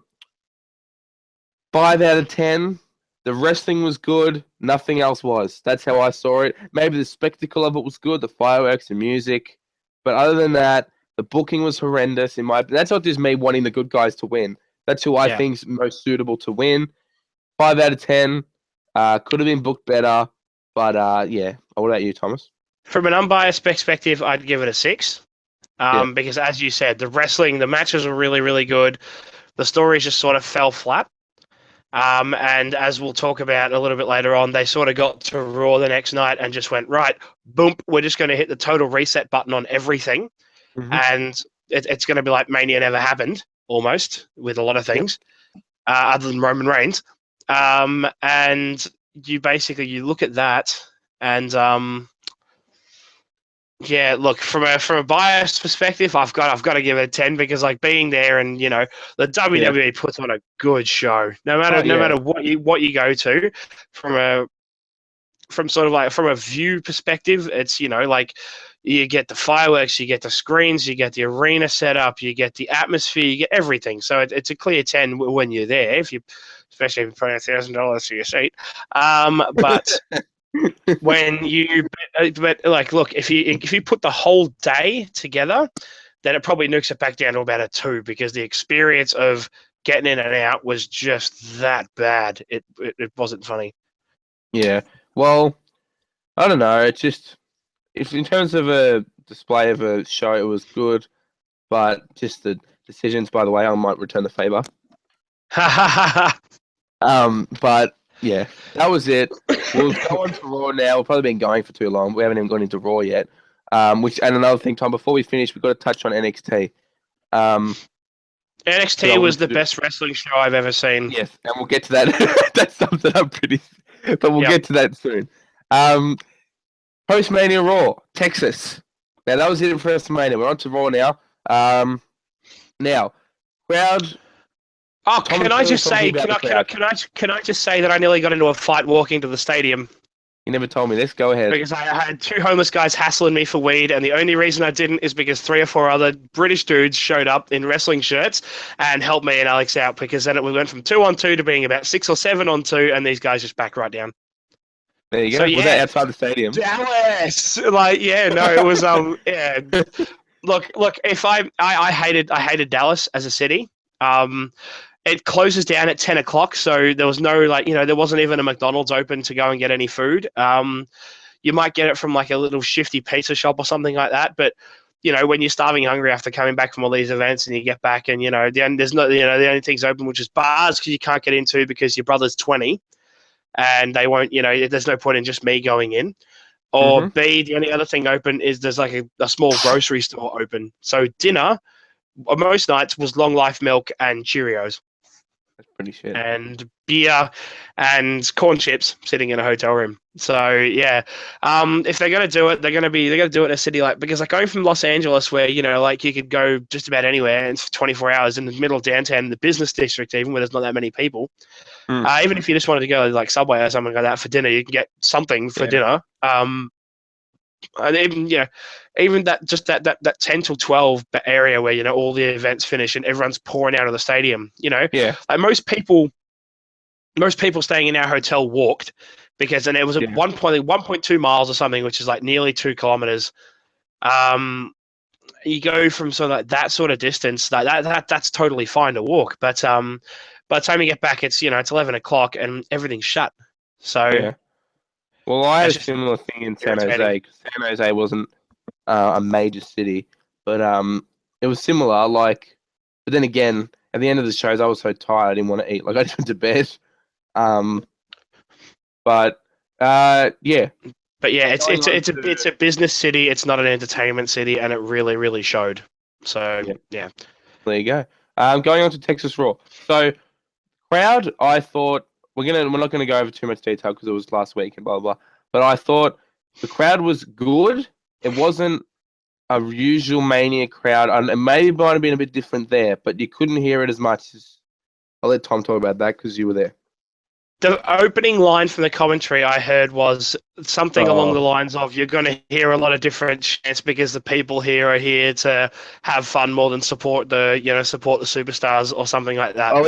out of 10. The wrestling was good. Nothing else was. That's how I saw it. Maybe the spectacle of it was good, the fireworks, the music. But other than that, the booking was horrendous. That's not just me wanting the good guys to win. That's who I think is most suitable to win. 5 out of 10. Could have been booked better. But, yeah. What about you, Thomas? From an unbiased perspective, I'd give it a 6. Because, as you said, the matches were really, really good. The stories just sort of fell flat. And as we'll talk about a little bit later on, they sort of got to Raw the next night and just went, right, boom, we're just going to hit the total reset button on everything. Mm-hmm. And it's going to be like Mania never happened, almost, with a lot of things, other than Roman Reigns. And you look at that and... yeah, look, from a biased perspective, I've got to give it a 10 because being there and the WWE puts on a good show. No matter what you go to, from a view perspective, it's you get the fireworks, you get the screens, you get the arena set up, you get the atmosphere, you get everything. So it's a clear 10 when you're there, especially if you're paying $1,000 for your seat. But when look, if you put the whole day together, then it probably nukes it back down to about a 2 because the experience of getting in and out was just that bad. It wasn't funny. Yeah. Well, I don't know. It's just if in terms of a display of a show, it was good, but just the decisions. By the way, I might return the favor. But. Yeah, that was it. We'll go on to Raw now. We've probably been going for too long. We haven't even gone into Raw yet. And another thing, Tom, before we finish, we've got to touch on NXT. NXT was the best wrestling show I've ever seen. Yes, and we'll get to that. That sums it up pretty. But we'll get to that soon. Post-Mania Raw, Texas. Now, that was it for WrestleMania. We're on to Raw now. Now, crowd... Oh, can I just say that I nearly got into a fight walking to the stadium? You never told me this. Go ahead. Because I had 2 homeless guys hassling me for weed, and the only reason I didn't is because 3 or 4 other British dudes showed up in wrestling shirts and helped me and Alex out, because then we went from 2-on-2 to being about 6 or 7-on-2, and these guys just backed right down. There you go. So, was that outside the stadium? Dallas! It was, yeah. Look, if I hated Dallas as a city. It closes down at 10 o'clock, so there was no, there wasn't even a McDonald's open to go and get any food. You might get it from a little shifty pizza shop or something like that, but, when you're starving hungry after coming back from all these events and you get back and, there's no, the only things open, which is bars, because you can't get into because your brother's 20 and they won't, there's no point in just me going in. Or B, the only other thing open is there's a small grocery store open. So dinner, most nights, was Long Life milk and Cheerios. That's pretty shit. And beer and corn chips sitting in a hotel room. So yeah, if they're gonna do it, they're gonna do it in a city because going from Los Angeles, where you could go just about anywhere in 24 hours in the middle of downtown, the business district, even where there's not that many people. Even if you just wanted to go Subway or something like that for dinner, you can get something for dinner. And even that 10 till 12 area where all the events finish and everyone's pouring out of the stadium. Most people staying in our hotel walked, because then it was 1.2 miles or something, which is nearly 2 kilometers. You go from sort of that sort of distance, that's totally fine to walk, but by the time you get back, it's 11 o'clock and everything's shut. So Yeah. Well, I had a that's just similar thing in San irritating. Jose because San Jose wasn't a major city, but it was similar. Like, but then again, at the end of the shows, I was so tired I didn't want to eat. Like, I just went to bed. But yeah. But yeah, Going on it's a business city. It's not an entertainment city, and it really, really showed. So yeah. There you go. Going on to Texas Raw. So crowd, I thought we're not gonna go over too much detail because it was last week and blah blah blah. But I thought the crowd was good. It wasn't a usual Mania crowd. And it maybe might have been a bit different there, but you couldn't hear it as much as. I'll let Tom talk about that because you were there. The opening line from the commentary I heard was something along the lines of, "You're going to hear a lot of different chants because the people here are here to have fun more than support the superstars," or something like that. I'll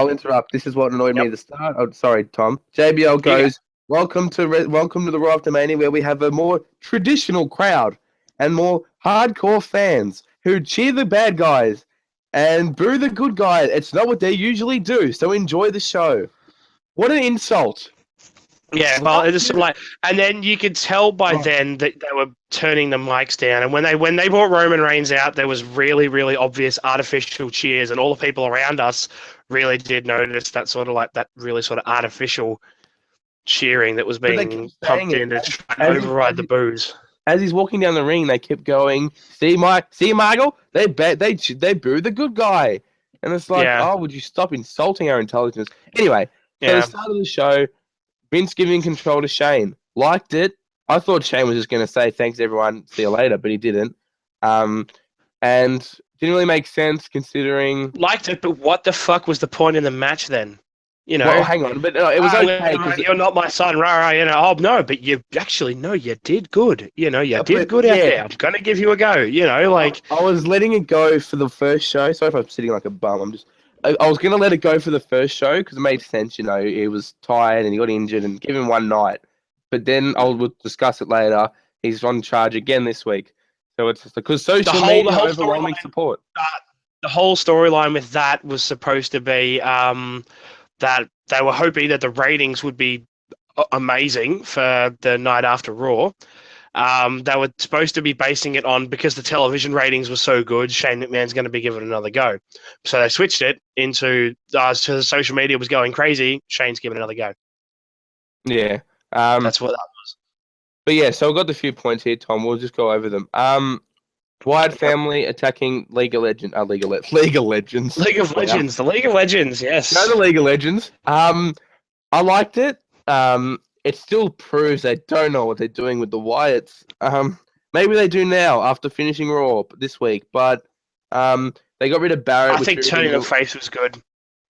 interrupt. This is what annoyed me at the start. Oh, sorry, Tom. JBL goes, "Welcome to the Raw After Mania, where we have a more traditional crowd and more hardcore fans who cheer the bad guys and boo the good guys. It's not what they usually do, so enjoy the show." What an insult! Yeah, well, it just like, and then you could tell by then that they were turning the mics down. And when they brought Roman Reigns out, there was really, really obvious artificial cheers, and all the people around us really did notice that sort of like that really sort of artificial cheering that was being pumped in to try and override the boos. As he's walking down the ring, they kept going, see Michael? They boo the good guy. And it's like, oh, would you stop insulting our intelligence? Anyway, so the start of the show, Vince giving control to Shane. Liked it. I thought Shane was just going to say, thanks, everyone, see you later, but he didn't. And didn't really make sense considering... Liked it, but what the fuck was the point in the match then? You know, well, hang on, but it was okay. You're not my son, rah, oh no, but you did good. You did good out there. I'm gonna give you a go. Like I was letting it go for the first show. Sorry if I'm sitting like a bum. I was gonna let it go for the first show because it made sense. He was tired and he got injured, and give him one night. But then we'll discuss it later. He's on charge again this week, so it's just because social media overwhelming support. The whole storyline with that was supposed to be that they were hoping that the ratings would be amazing for the night after Raw. They were supposed to be basing it on, because the television ratings were so good, Shane McMahon's going to be given another go. So they switched it into so the social media was going crazy, Shane's given another go. Yeah. That's what that was. But yeah, so I've got a few points here, Tom. We'll just go over them. Wyatt family attacking League of Legends. The League of Legends, yes. The League of Legends. I liked it. It still proves they don't know what they're doing with the Wyatts. Maybe they do now after finishing Raw this week, but they got rid of Barrett. I think turning the face was good.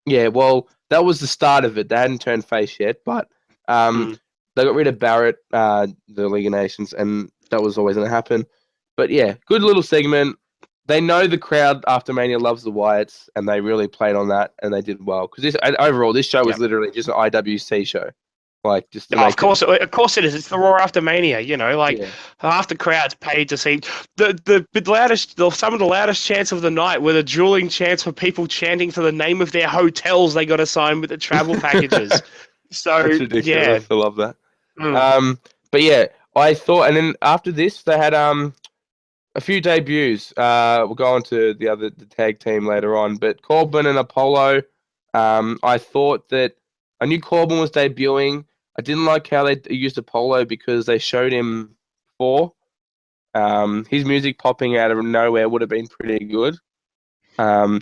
Yeah, well, that was the start of it. They hadn't turned face yet, but they got rid of Barrett, the League of Nations, and that was always going to happen. But yeah, good little segment. They know the crowd after Mania loves the Wyatts, and they really played on that, and they did well. Because overall, this show was literally just an IWC show. Like, just of course it is. It's the Raw After Mania. Half the crowd's paid to see some of the loudest chants of the night were the dueling chants for people chanting for the name of their hotels they got assigned with the travel packages. So that's ridiculous. Yeah, I love that. But yeah, I thought, and then after this, they had a few debuts. We'll go on to the tag team later on. But Corbin and Apollo, I thought that I knew Corbin was debuting. I didn't like how they used Apollo because they showed him before. His music popping out of nowhere would have been pretty good. I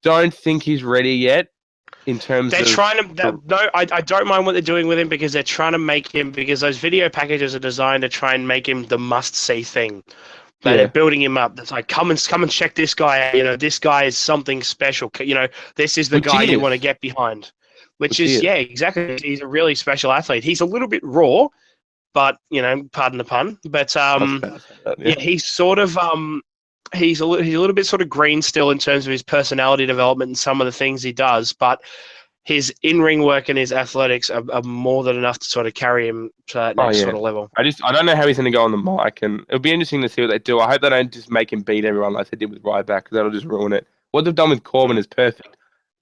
don't think he's ready yet. In terms they're trying to I don't mind what they're doing with him because they're trying to make him, because those video packages are designed to try and make him the must-see thing. They're building him up. It's like, come and check this guy out. This guy is something special. This is the guy you want to get behind. Which is exactly. He's a really special athlete. He's a little bit raw, but pardon the pun. But he's sort of he's a little bit sort of green still in terms of his personality development and some of the things he does. But his in-ring work and his athletics are more than enough to sort of carry him to that next sort of level. I don't know how he's going to go on the mic, and it'll be interesting to see what they do. I hope they don't just make him beat everyone like they did with Ryback, because that'll just ruin it. What they've done with Corbin is perfect.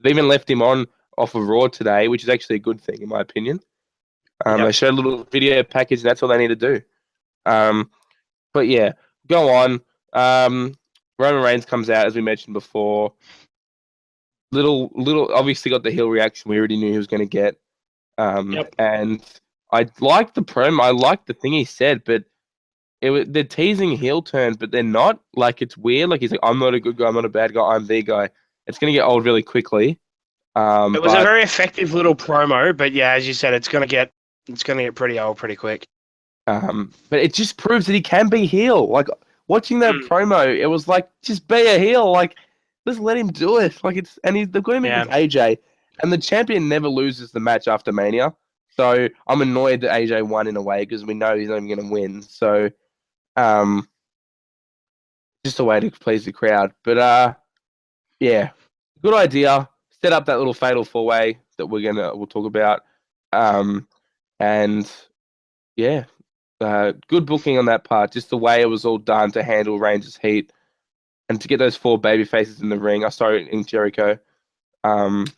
They even left him on off of Raw today, which is actually a good thing in my opinion. Yep. They showed a little video package, and that's all they need to do. But yeah, go on. Roman Reigns comes out as we mentioned before. Little, obviously got the heel reaction we already knew he was going to get. Yep. And I liked the promo. I liked the thing he said, but they're teasing heel turn, but they're not. Like, it's weird. Like, he's like, I'm not a good guy. I'm not a bad guy. I'm the guy. It's going to get old really quickly. It was a very effective little promo, but yeah, as you said, it's gonna get pretty old pretty quick. But it just proves that he can be heel. Like, watching that promo, it was like, just be a heel. Like, just let him do it. Like, they've got him in with AJ, and the champion never loses the match after Mania. So I'm annoyed that AJ won in a way because we know he's not even going to win. So, just a way to please the crowd. But yeah, good idea. Set up that little fatal 4-way that we'll talk about. And yeah, good booking on that part. Just the way it was all done to handle Reigns' heat and to get those 4 baby faces in the ring. I saw it in Jericho. But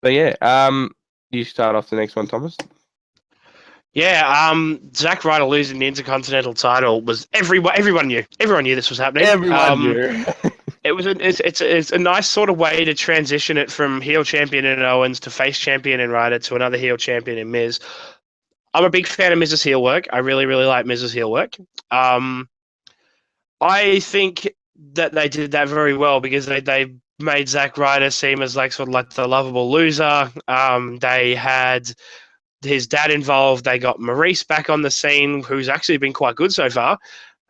yeah, you start off the next one, Thomas. Yeah, Zack Ryder losing the Intercontinental title was everyone knew. Everyone knew this was happening. Everyone knew. It's a nice sort of way to transition it from heel champion in Owens to face champion in Ryder to another heel champion in Miz. I'm a big fan of Miz's heel work. I really, really like Miz's heel work. I think that they did that very well because they made Zack Ryder seem as like sort of like the lovable loser. They had his dad involved. They got Maurice back on the scene, who's actually been quite good so far.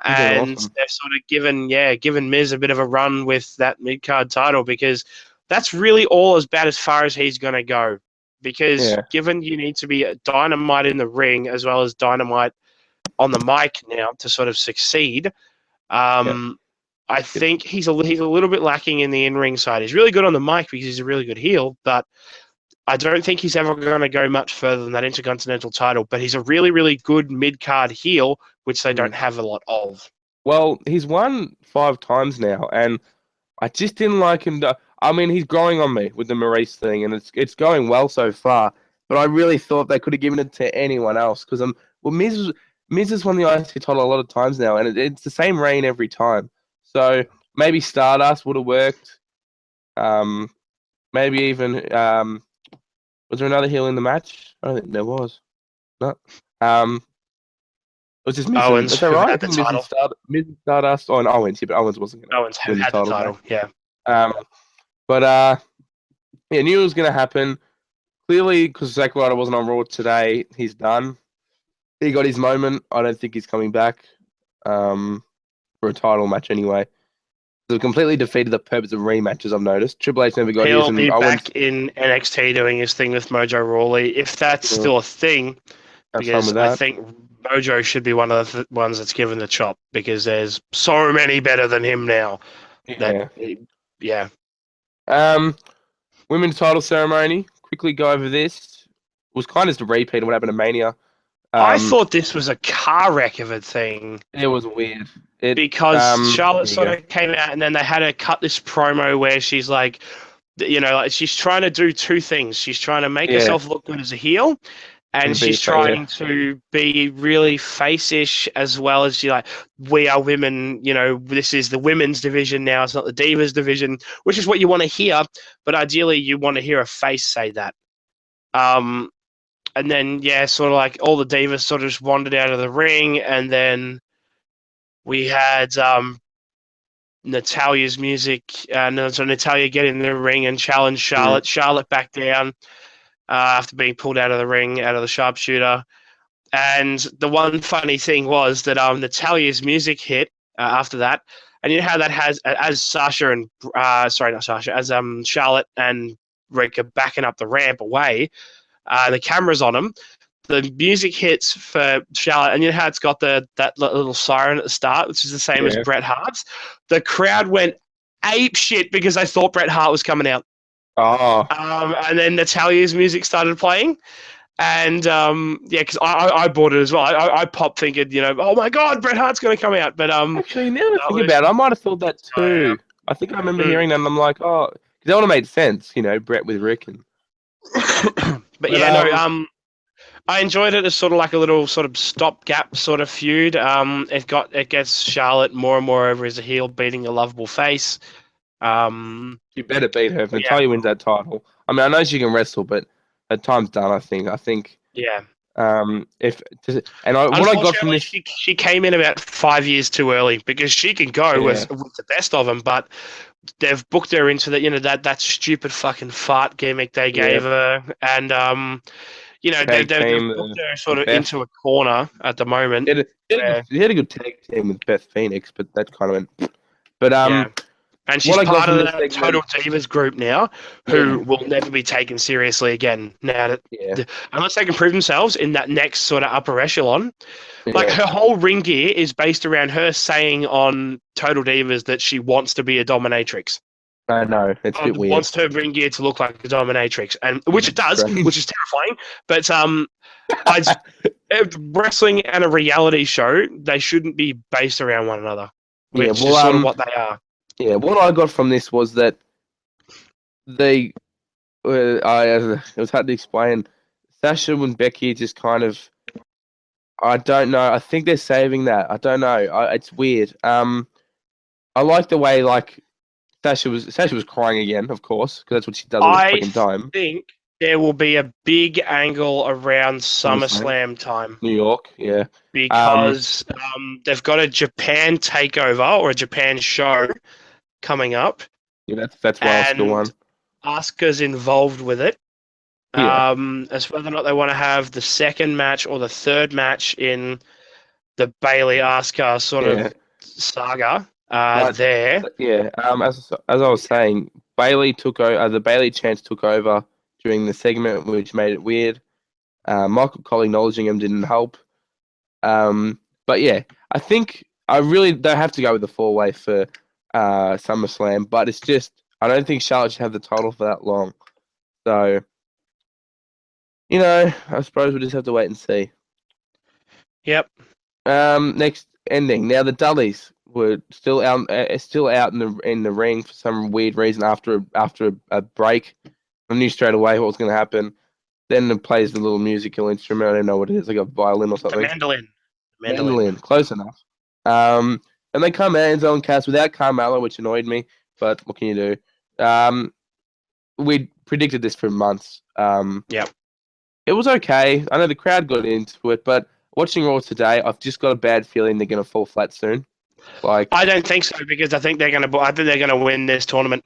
And awesome. they've sort of given Miz a bit of a run with that mid-card title because that's really all as far as he's going to go. Because given you need to be dynamite in the ring as well as dynamite on the mic now to sort of succeed, I think he's a little bit lacking in the in-ring side. He's really good on the mic because he's a really good heel, but I don't think he's ever going to go much further than that Intercontinental title. But he's a really, really good mid-card heel, which they don't have a lot of. Well, he's won 5 times now, and I just didn't like him. I mean, he's growing on me with the Maurice thing, and it's going well so far. But I really thought they could have given it to anyone else because Miz has won the IC title a lot of times now, and it's the same reign every time. So maybe Stardust would have worked. Maybe even was there another heel in the match? I don't think there was. No. Was just missing. Owens, is that right? had the title. Miz and Stardust. Oh, and Owens. Yeah, but Owens wasn't going to Owens had the title. Yeah. But knew it was going to happen. Clearly, because Zack Ryder wasn't on Raw today, he's done. He got his moment. I don't think he's coming back for a title match anyway. They've completely defeated the purpose of rematches, I've noticed. Triple H never got his. He'll be back in NXT doing his thing with Mojo Rawley, if that's still a thing. Because I think Mojo should be one of the ones that's given the chop because there's so many better than him now. Yeah. Women's title ceremony. Quickly go over this. It was kind of just a repeat of what happened to Mania. I thought this was a car wreck of a thing. It was weird. Because Charlotte sort of came out and then they had her cut this promo where she's like, like she's trying to do 2 things. She's trying to make herself look good as a heel, and she's trying to be really face-ish as well as we are women, this is the women's division now, it's not the Divas division, which is what you want to hear, but ideally you want to hear a face say that. And then, sort of like all the Divas sort of just wandered out of the ring, and then we had Natalia's music, so Natalia get in the ring and challenge Charlotte. Charlotte back down after being pulled out of the ring, out of the sharpshooter. And the one funny thing was that Natalia's music hit after that. And you know how that has, as Sasha and, as Charlotte and Rika backing up the ramp away, the camera's on them. The music hits for Charlotte, and you know how it's got that little siren at the start, which is the same as Bret Hart's? The crowd went ape shit because they thought Bret Hart was coming out. Oh. And then Natalia's music started playing. And, because I bought it as well. I popped thinking, oh my God, Bret Hart's going to come out. But actually, now that I think about it, I might have thought that too. I think I remember hearing that, and I'm like, oh, that would have made sense, Brett with Rick. But yeah, no, I enjoyed it as sort of like a little sort of stopgap sort of feud. It gets Charlotte more and more over as a heel, beating a lovable face. You better beat her if Yeah. Natalya wins that title. I mean, I know she can wrestle, but her time's done. I think. Yeah. What I got from this, she came in about 5 years too early because she can go with the best of them, but they've booked her into that stupid fucking fart gimmick they gave her, and they've booked her sort of into a corner at the moment. She had a good tag team with Beth Phoenix, but that kind of went. But And she's part of that Total Divas group now, who will never be taken seriously again. Now that unless they can prove themselves in that next sort of upper echelon, like her whole ring gear is based around her saying on Total Divas that she wants to be a dominatrix. I know, it's a bit weird. Wants her ring gear to look like a dominatrix, and which it does, which is terrifying. But wrestling and a reality show, they shouldn't be based around one another. Which is sort of what they are. Yeah, what I got from this was that it was hard to explain. Sasha and Becky just kind of, I don't know. I think they're saving that. I don't know. It's weird. I like the way Sasha was crying again, of course, because that's what she does all the freaking time. I think there will be a big angle around SummerSlam time. New York, yeah. Because they've got a Japan takeover or a Japan show coming up. Yeah, that's why the one. Asuka's involved with it. Yeah. As whether or not they want to have the second match or the third match in the Bailey Asuka sort of saga there. Yeah. As I was saying, Bailey took over. The Bailey chance took over during the segment, which made it weird. Michael Cole acknowledging him didn't help. But yeah, I think they have to go with the 4-way for SummerSlam, but it's just I don't think Charlotte should have the title for that long. So, I suppose we'll just have to wait and see. Yep. Next ending. Now the Dudleys were still out in the ring for some weird reason after a break. I knew straight away what was going to happen. Then it plays the little musical instrument. I don't know what it is, like a violin or something. The mandolin. Close enough. And they come out Enzo and Cass without Carmella, which annoyed me. But what can you do? We predicted this for months. Yep. It was okay. I know the crowd got into it, but watching Raw today, I've just got a bad feeling they're going to fall flat soon. I don't think so because I think they're going to win this tournament,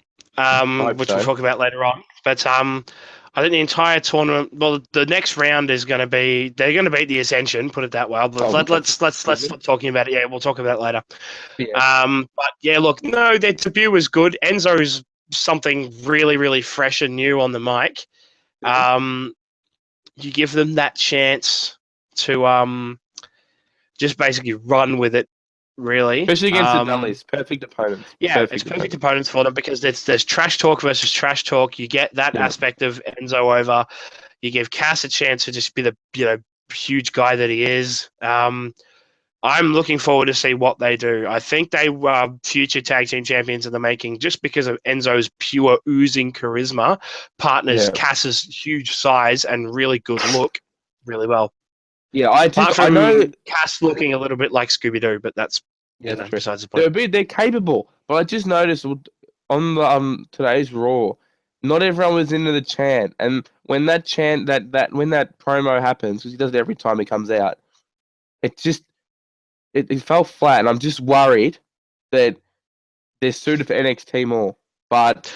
which we'll talk about later on. But I think the entire tournament. Well, the next round is going to be they're going to beat the Ascension. Put it that way. But let's stop talking about it. Yeah, we'll talk about it later. Yeah. But yeah, look, no, their debut was good. Enzo's something really, really fresh and new on the mic. You give them that chance to just basically run with it. Really, especially against the Dudleys, perfect opponents. Yeah, it's perfect opponents for them because there's trash talk versus trash talk. You get that aspect of Enzo over. You give Cass a chance to just be the huge guy that he is. I'm looking forward to see what they do. I think they are future tag team champions in the making just because of Enzo's pure oozing charisma, partners Cass's huge size and really good look, really well. Yeah, I know Cass looking a little bit like Scooby-Doo, but that's besides the point. They're capable, but I just noticed on today's Raw, not everyone was into the chant, and when that chant when that promo happens, because he does it every time he comes out, it fell flat, and I'm just worried that they're suited for NXT more. But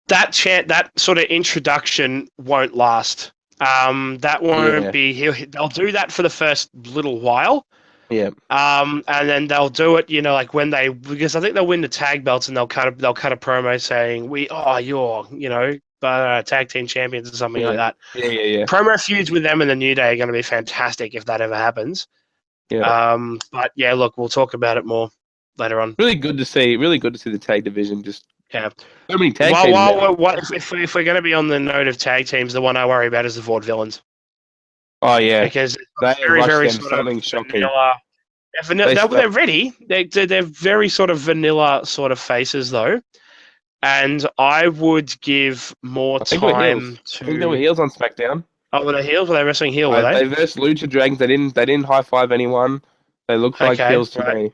that chant, that sort of introduction, won't last. That won't be. They'll do that for the first little while. Yeah. And then they'll do it, like because I think they'll win the tag belts and they'll cut a promo saying you're tag team champions or something like that. Yeah. Promo feuds with them and the New Day are going to be fantastic if that ever happens. Yeah. But yeah, look, we'll talk about it more later on. Really good to see the tag division just. Yeah. So many tag teams. If we're going to be on the note of tag teams, the one I worry about is the Vaudevillains. Oh yeah, because they very, very sort something of shocking. Vanilla. They're ready. They're very sort of vanilla sort of faces though. And I would give more I think we're time heels. I think they were to. heels on SmackDown. Oh, were they heels? Were they wrestling heel? Were they? They versed Lucha Dragons. They didn't high five anyone. They looked like Okay, heels to right. me.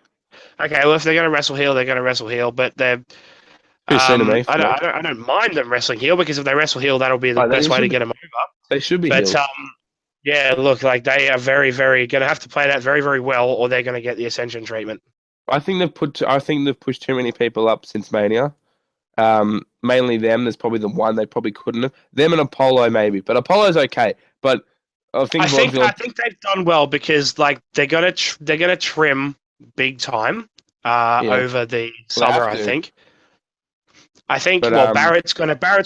Okay, well, if they're going to wrestle heel, they're going to wrestle heel. But they're. Too soon to me for me. I don't mind them wrestling heel because if they wrestle heel, that'll be the best way to get them over. They should be But heels. yeah, look, like they are very, very going to have to play that very, very well, or they're going to get the Ascension treatment. I think they've pushed too many people up since Mania. Mainly them. There's probably the one they probably couldn't have. Them and Apollo maybe, but Apollo's okay. But I think I think they've done well because like they're gonna trim big time over the summer. I think But Barrett's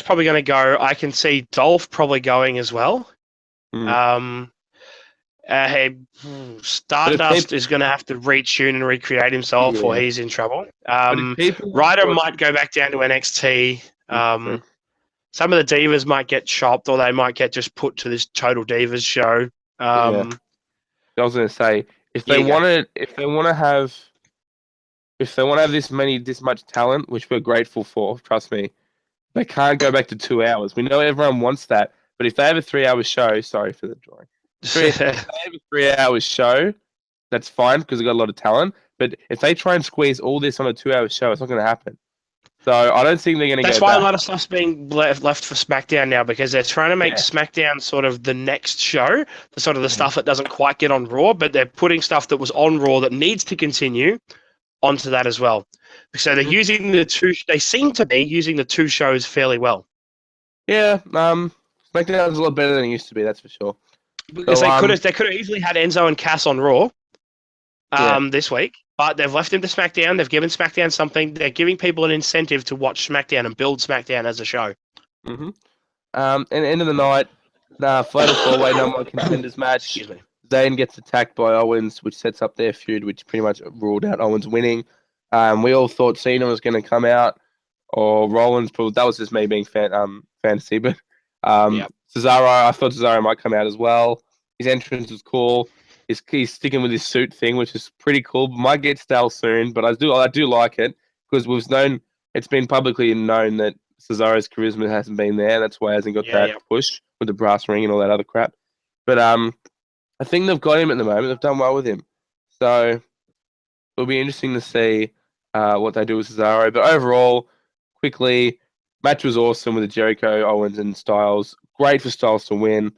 probably gonna go. I can see Dolph probably going as well. Mm. Hey, Stardust is going to have to retune and recreate himself, or he's in trouble. Ryder might go back down to NXT. Some of the divas might get chopped, or they might get just put to this Total Divas show. I was going to say if they want to have this much talent, which we're grateful for, trust me, they can't go back to 2 hours. We know everyone wants that, but if they have a 3-hour show, sorry for the drawing. If they have a 3-hour show, that's fine because they've got a lot of talent. But if they try and squeeze all this on a 2-hour show, it's not going to happen. So I don't think they're going to. That's why a lot of stuff's being left for SmackDown now because they're trying to make SmackDown sort of the next show, the sort of the stuff that doesn't quite get on Raw, but they're putting stuff that was on Raw that needs to continue onto that as well. So they're using the two. They seem to be using the two shows fairly well. Yeah, SmackDown is a lot better than it used to be. That's for sure. Because they could have easily had Enzo and Cass on Raw this week, but they've left him to SmackDown. They've given SmackDown something. They're giving people an incentive to watch SmackDown and build SmackDown as a show. Mm-hmm. And end of the night, Fatal 4-Way number one contenders match. Excuse me. Zayn gets attacked by Owens, which sets up their feud, which pretty much ruled out Owens winning. We all thought Cena was going to come out, or Rollins. That was just me being fantasy, but Cesaro, I thought Cesaro might come out as well. His entrance was cool. He's sticking with his suit thing, which is pretty cool. Might get stale soon, but I do like it because it's been publicly known that Cesaro's charisma hasn't been there. That's why he hasn't got that push with the brass ring and all that other crap. But I think they've got him at the moment. They've done well with him. So it'll be interesting to see what they do with Cesaro. But overall, quickly, match was awesome with the Jericho, Owens, and Styles. Great for Styles to win.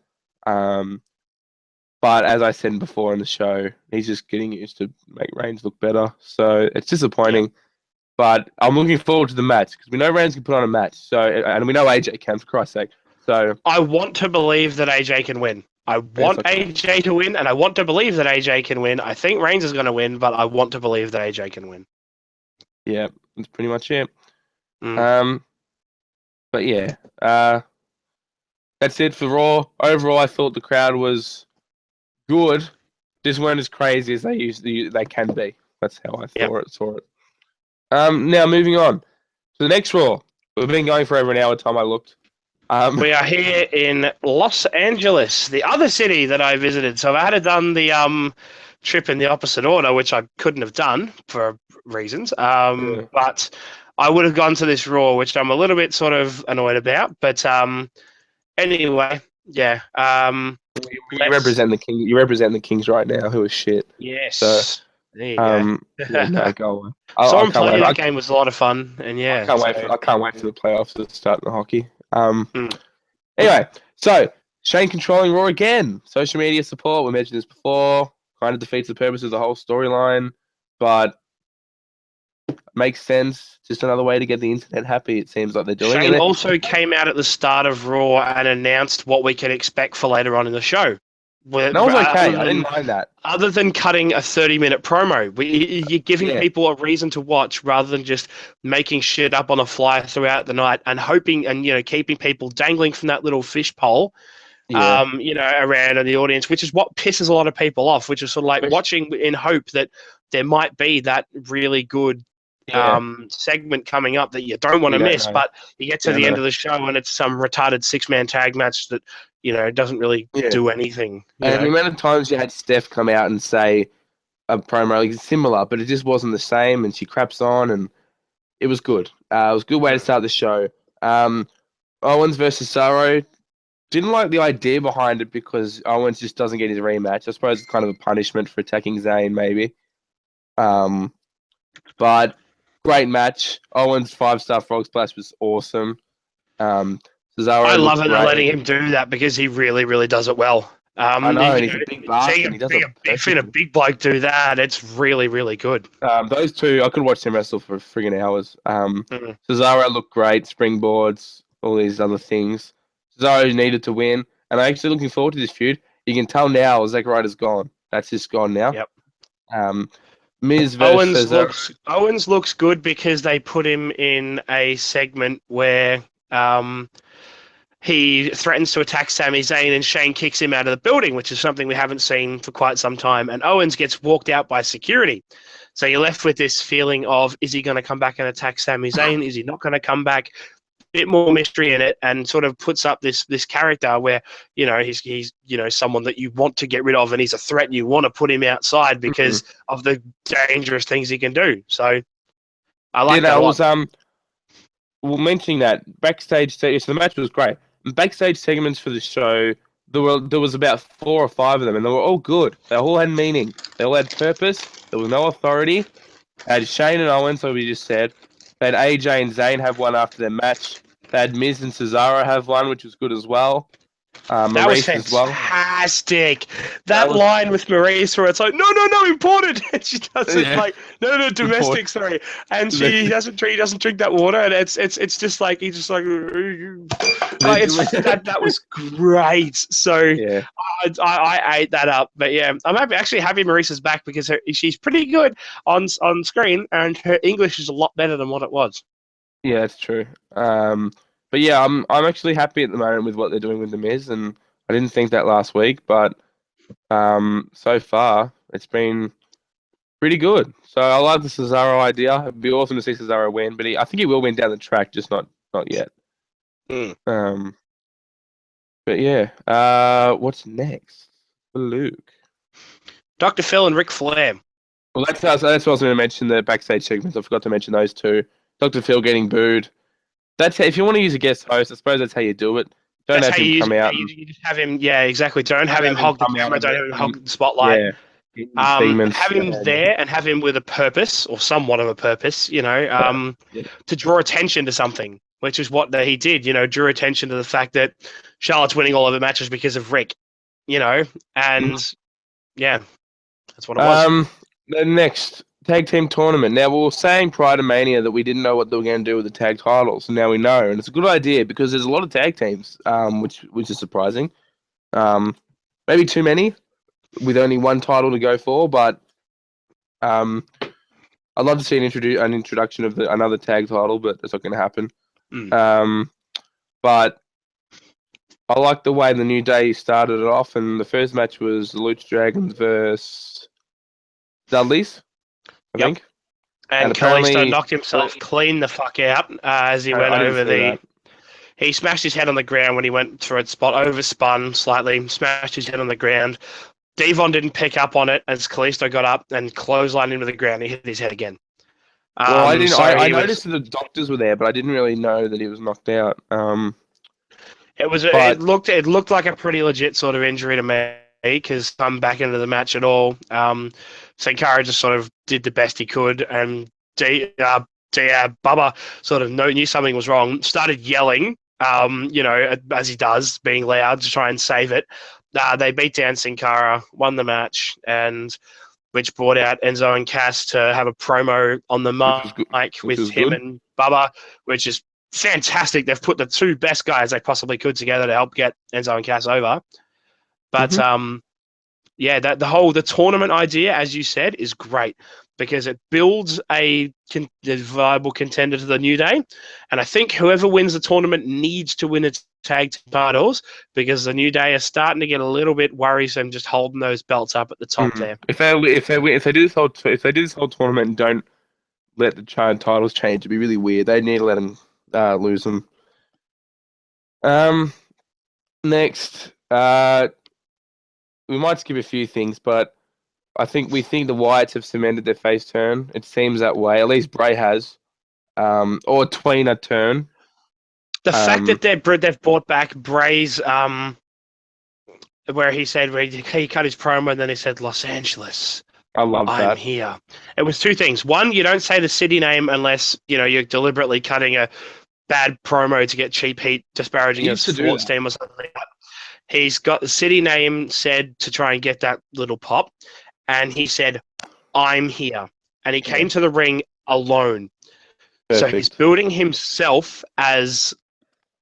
But as I said before in the show, he's just getting used to make Reigns look better. So it's disappointing. But I'm looking forward to the match because we know Reigns can put on a match. So and we know AJ can, for Christ's sake. So I want to believe that AJ can win. I want AJ to win, and I want to believe that AJ can win. I think Reigns is going to win, but I want to believe that AJ can win. Yeah, that's pretty much it. Mm. But yeah, that's it for Raw. Overall, I thought the crowd was good. Just weren't as crazy as they can be. That's how I saw it. Now moving on to the next Raw. We've been going for over an hour. Time I looked. We are here in Los Angeles, the other city that I visited. So if I had done the trip in the opposite order, which I couldn't have done for reasons, but I would have gone to this Raw, which I'm a little bit sort of annoyed about. But anyway, yeah. You represent the King. You represent the Kings right now, who are shit. Yes. So, there you go. No, go on. Saw him play that game was a lot of fun, and I can't wait for the playoffs to start in the hockey. Anyway, so Shane controlling Raw again. Social media support. We mentioned this before. Kind of defeats the purpose of the whole storyline, but makes sense. Just another way to get the internet happy. It seems like they're doing. Shane also came out at the start of Raw and announced what we can expect for later on in the show. That was okay. I didn't mind that. Other than cutting a 30-minute promo, you're giving people a reason to watch rather than just making shit up on the fly throughout the night and hoping and keeping people dangling from that little fishpole, around in the audience, which is what pisses a lot of people off. Which is sort of like watching in hope that there might be that really good segment coming up that you don't want to miss, but you get to the end of the show and it's some retarded 6-man tag match that doesn't really do anything. And the amount of times you had Steph come out and say a promo like similar, but it just wasn't the same, and she craps on, and it was good. It was a good way to start the show. Owens versus Cesaro. Didn't like the idea behind it because Owens just doesn't get his rematch. I suppose it's kind of a punishment for attacking Zayn, maybe. But great match. Owens 5-star frog splash was awesome. Cesaro I love looked it. They're letting great. him do that because he really, really does it well. I know, and he's a big bastard. Seeing He does it a perfectly. big bloke do that, it's really, really good. Those two, I could watch them wrestle for friggin' hours. Mhm. Cesaro looked great, springboards, all these other things. Cesaro needed to win, and I'm actually looking forward to this feud. You can tell now Zack Ryder's gone. That's just gone now. Yep. Miz versus Cesaro. Owens looks good because they put him in a segment where he threatens to attack Sami Zayn and Shane kicks him out of the building, which is something we haven't seen for quite some time. And Owens gets walked out by security. So you're left with this feeling of, is he going to come back and attack Sami Zayn? Is he not going to come back? Bit more mystery in it, and sort of puts up this character where he's someone that you want to get rid of, and he's a threat. And you want to put him outside because of the dangerous things he can do. So I like that a lot. Well, mentioning that backstage, so the match was great. Backstage segments for the show, there was about 4 or 5 of them, and they were all good. They all had meaning. They all had purpose. There was no authority. They had Shane and Owens, like we just said. They had AJ and Zayn have one after their match. They had Miz and Cesaro have one, which was good as well. That was fantastic. That line with Maurice where it's like, no, imported. And she does it like, no, domestic, sorry. And he doesn't drink that water, and it's just like he's just like that was great. So yeah. I ate that up. But yeah, I'm actually happy Maurice is back because she's pretty good on screen, and her English is a lot better than what it was. Yeah, that's true. But yeah, I'm actually happy at the moment with what they're doing with the Miz, and I didn't think that last week, but so far it's been pretty good. So I like the Cesaro idea. It'd be awesome to see Cesaro win, but I think he will win down the track, just not yet. But yeah, what's next for Luke? Dr. Phil and Ric Flair. Well, that's what I was going to mention, the backstage segments. I forgot to mention those two. Dr. Phil getting booed. That's if you want to use a guest host, I suppose that's how you do it. Don't have him come out. You just have him, yeah, exactly. Don't have him hog the camera. Don't have him hog the spotlight. Yeah. Have him there and have him with a purpose or somewhat of a purpose, to draw attention to something, which is what he did. Drew attention to the fact that Charlotte's winning all of the matches because of Rick. And yeah, that's what it was. The next tag team tournament. Now, we were saying prior to Mania that we didn't know what they were going to do with the tag titles, and now we know, and it's a good idea because there's a lot of tag teams, which is surprising. Maybe too many, with only one title to go for, but I'd love to see an introduction of another tag title, but that's not going to happen. But I like the way the New Day started it off, and the first match was the Lucha Dragons versus Dudleys. I think. And Kalisto knocked himself clean the fuck out as he went over He smashed his head on the ground when he went for a spot, overspun slightly, smashed his head on the ground. Devon didn't pick up on it as Kalisto got up and clotheslined him to the ground. He hit his head again. Well, I didn't. I noticed that the doctors were there, but I didn't really know that he was knocked out. It looked like a pretty legit sort of injury to me because I'm back into the match at all. Sin Cara just sort of did the best he could, and Bubba sort of knew something was wrong, started yelling, as he does, being loud to try and save it. They beat down Sin Cara, won the match, and which brought out Enzo and Cass to have a promo on the mic with him and Bubba, which is fantastic. They've put the two best guys they possibly could together to help get Enzo and Cass over. But the tournament idea, as you said, is great because it builds a viable contender to the New Day. And I think whoever wins the tournament needs to win its tag team titles because the New Day are starting to get a little bit worrisome just holding those belts up at the top there. If they do this whole tournament and don't let the titles change, it'd be really weird. They need to let them lose them. Next, we might skip a few things, but we think the Wyatts have cemented their face turn. It seems that way. At least Bray has. or tweener turn. The fact that they've brought back Bray's where he cut his promo and then he said Los Angeles. I love I'm that. here. It was two things. One, you don't say the city name unless you're deliberately cutting a bad promo to get cheap heat, disparaging a sports team or something. He's got the city name said to try and get that little pop, and he said, "I'm here," and he came to the ring alone. Perfect. So he's building himself as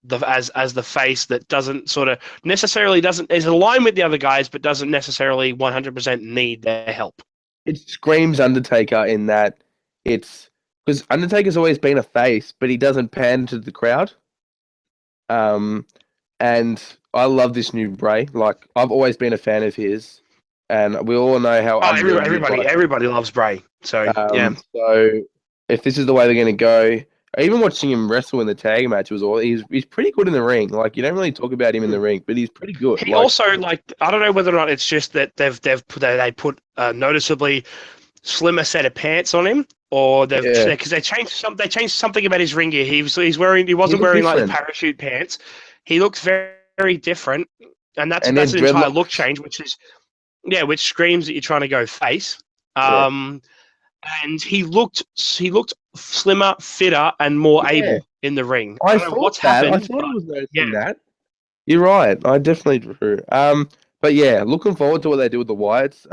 the face that doesn't sort of necessarily is aligned with the other guys, but doesn't necessarily 100% need their help. It screams Undertaker in that it's because Undertaker's always been a face, but he doesn't pander to the crowd. And I love this new Bray. Like, I've always been a fan of his, and we all know how everybody loves Bray. So yeah. So if this is the way they're going to go, even watching him wrestle in the tag match was all. He's pretty good in the ring. Like, you don't really talk about him in the ring, but he's pretty good. He also I don't know whether or not it's just that they put a noticeably slimmer set of pants on him, or because they changed something about his ring gear. He wasn't wearing different. like the parachute pants. He looks very, very different, and that's an entire look change, which screams that you're trying to go face. And he looked slimmer, fitter, and more able in the ring. I thought what's happened. I thought I was noticing that. You're right. I definitely drew. But yeah, looking forward to what they do with the Wyatts.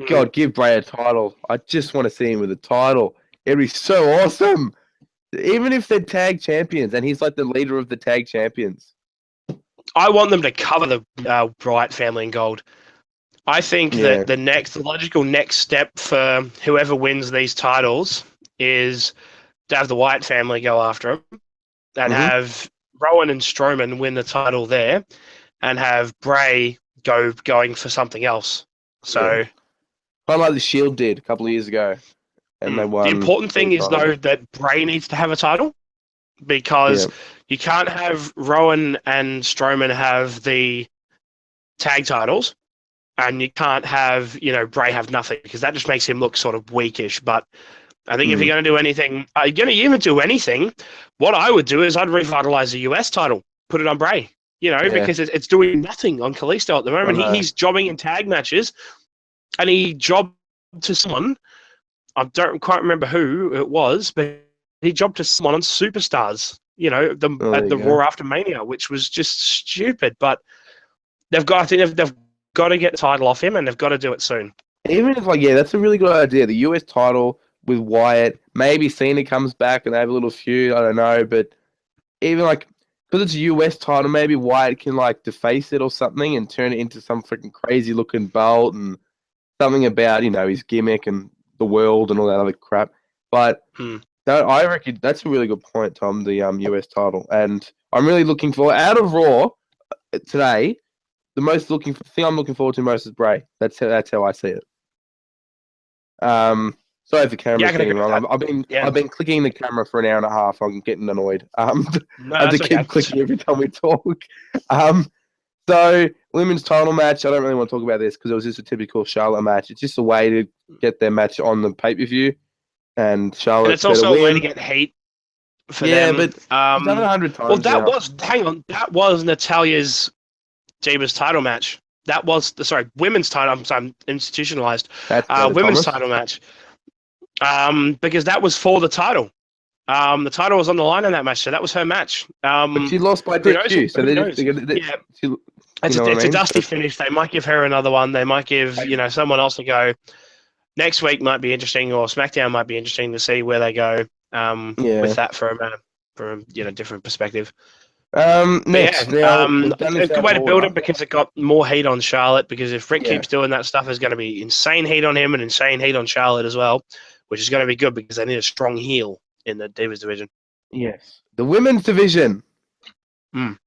God, give Bray a title. I just want to see him with a title. It'd be so awesome. Even if they're tag champions, and he's like the leader of the tag champions. I want them to cover the Wyatt family in gold. I think that the logical next step for whoever wins these titles is to have the Wyatt family go after him and have Rowan and Strowman win the title there and have Bray going for something else. So, kind of like the Shield did a couple of years ago, and they won. The important thing is, though, that Bray needs to have a title because you can't have Rowan and Strowman have the tag titles. And you can't have, Bray have nothing because that just makes him look sort of weakish. But I think if you're going to do anything, what I would do is I'd revitalize the US title, put it on Bray, because it's doing nothing on Kalisto at the moment. He's jobbing in tag matches, and he jobbed to someone. I don't quite remember who it was, but he jobbed to someone on Superstars, at the Raw after Mania, which was just stupid. But they've got to get the title off him, and they've got to do it soon. Even if, that's a really good idea. The US title with Wyatt, maybe Cena comes back and they have a little feud. I don't know, but even because it's a US title, maybe Wyatt can deface it or something and turn it into some freaking crazy looking belt and something about his gimmick and the world and all that other crap. But I reckon that's a really good point, Tom. The US title, and I'm really looking for out of Raw today. The thing I'm looking forward to most is Bray. That's how I see it. Sorry if the camera's getting wrong. I've been clicking the camera for an hour and a half. I'm getting annoyed. I have to keep clicking every time we talk. So women's title match. I don't really want to talk about this because it was just a typical Charlotte match. It's just a way to get their match on the pay-per-view, and Charlotte. And it's also a way to get hate for them. Yeah, but I've done it 100 times. Well, that was Natalia's Divas title match. That was women's title. I'm institutionalized. Women's title match. Because that was for the title. The title was on the line in that match, so that was her match. But she lost by DQ, so it's a dusty finish. They might give her another one. They might give someone else a go. Next week might be interesting, or SmackDown might be interesting to see where they go with that from a different perspective. Next, a good way to build it because it got more heat on Charlotte. Because if Rick keeps doing that stuff, there's going to be insane heat on him and insane heat on Charlotte as well, which is going to be good because they need a strong heel in the Divas division. Yes, the women's division. The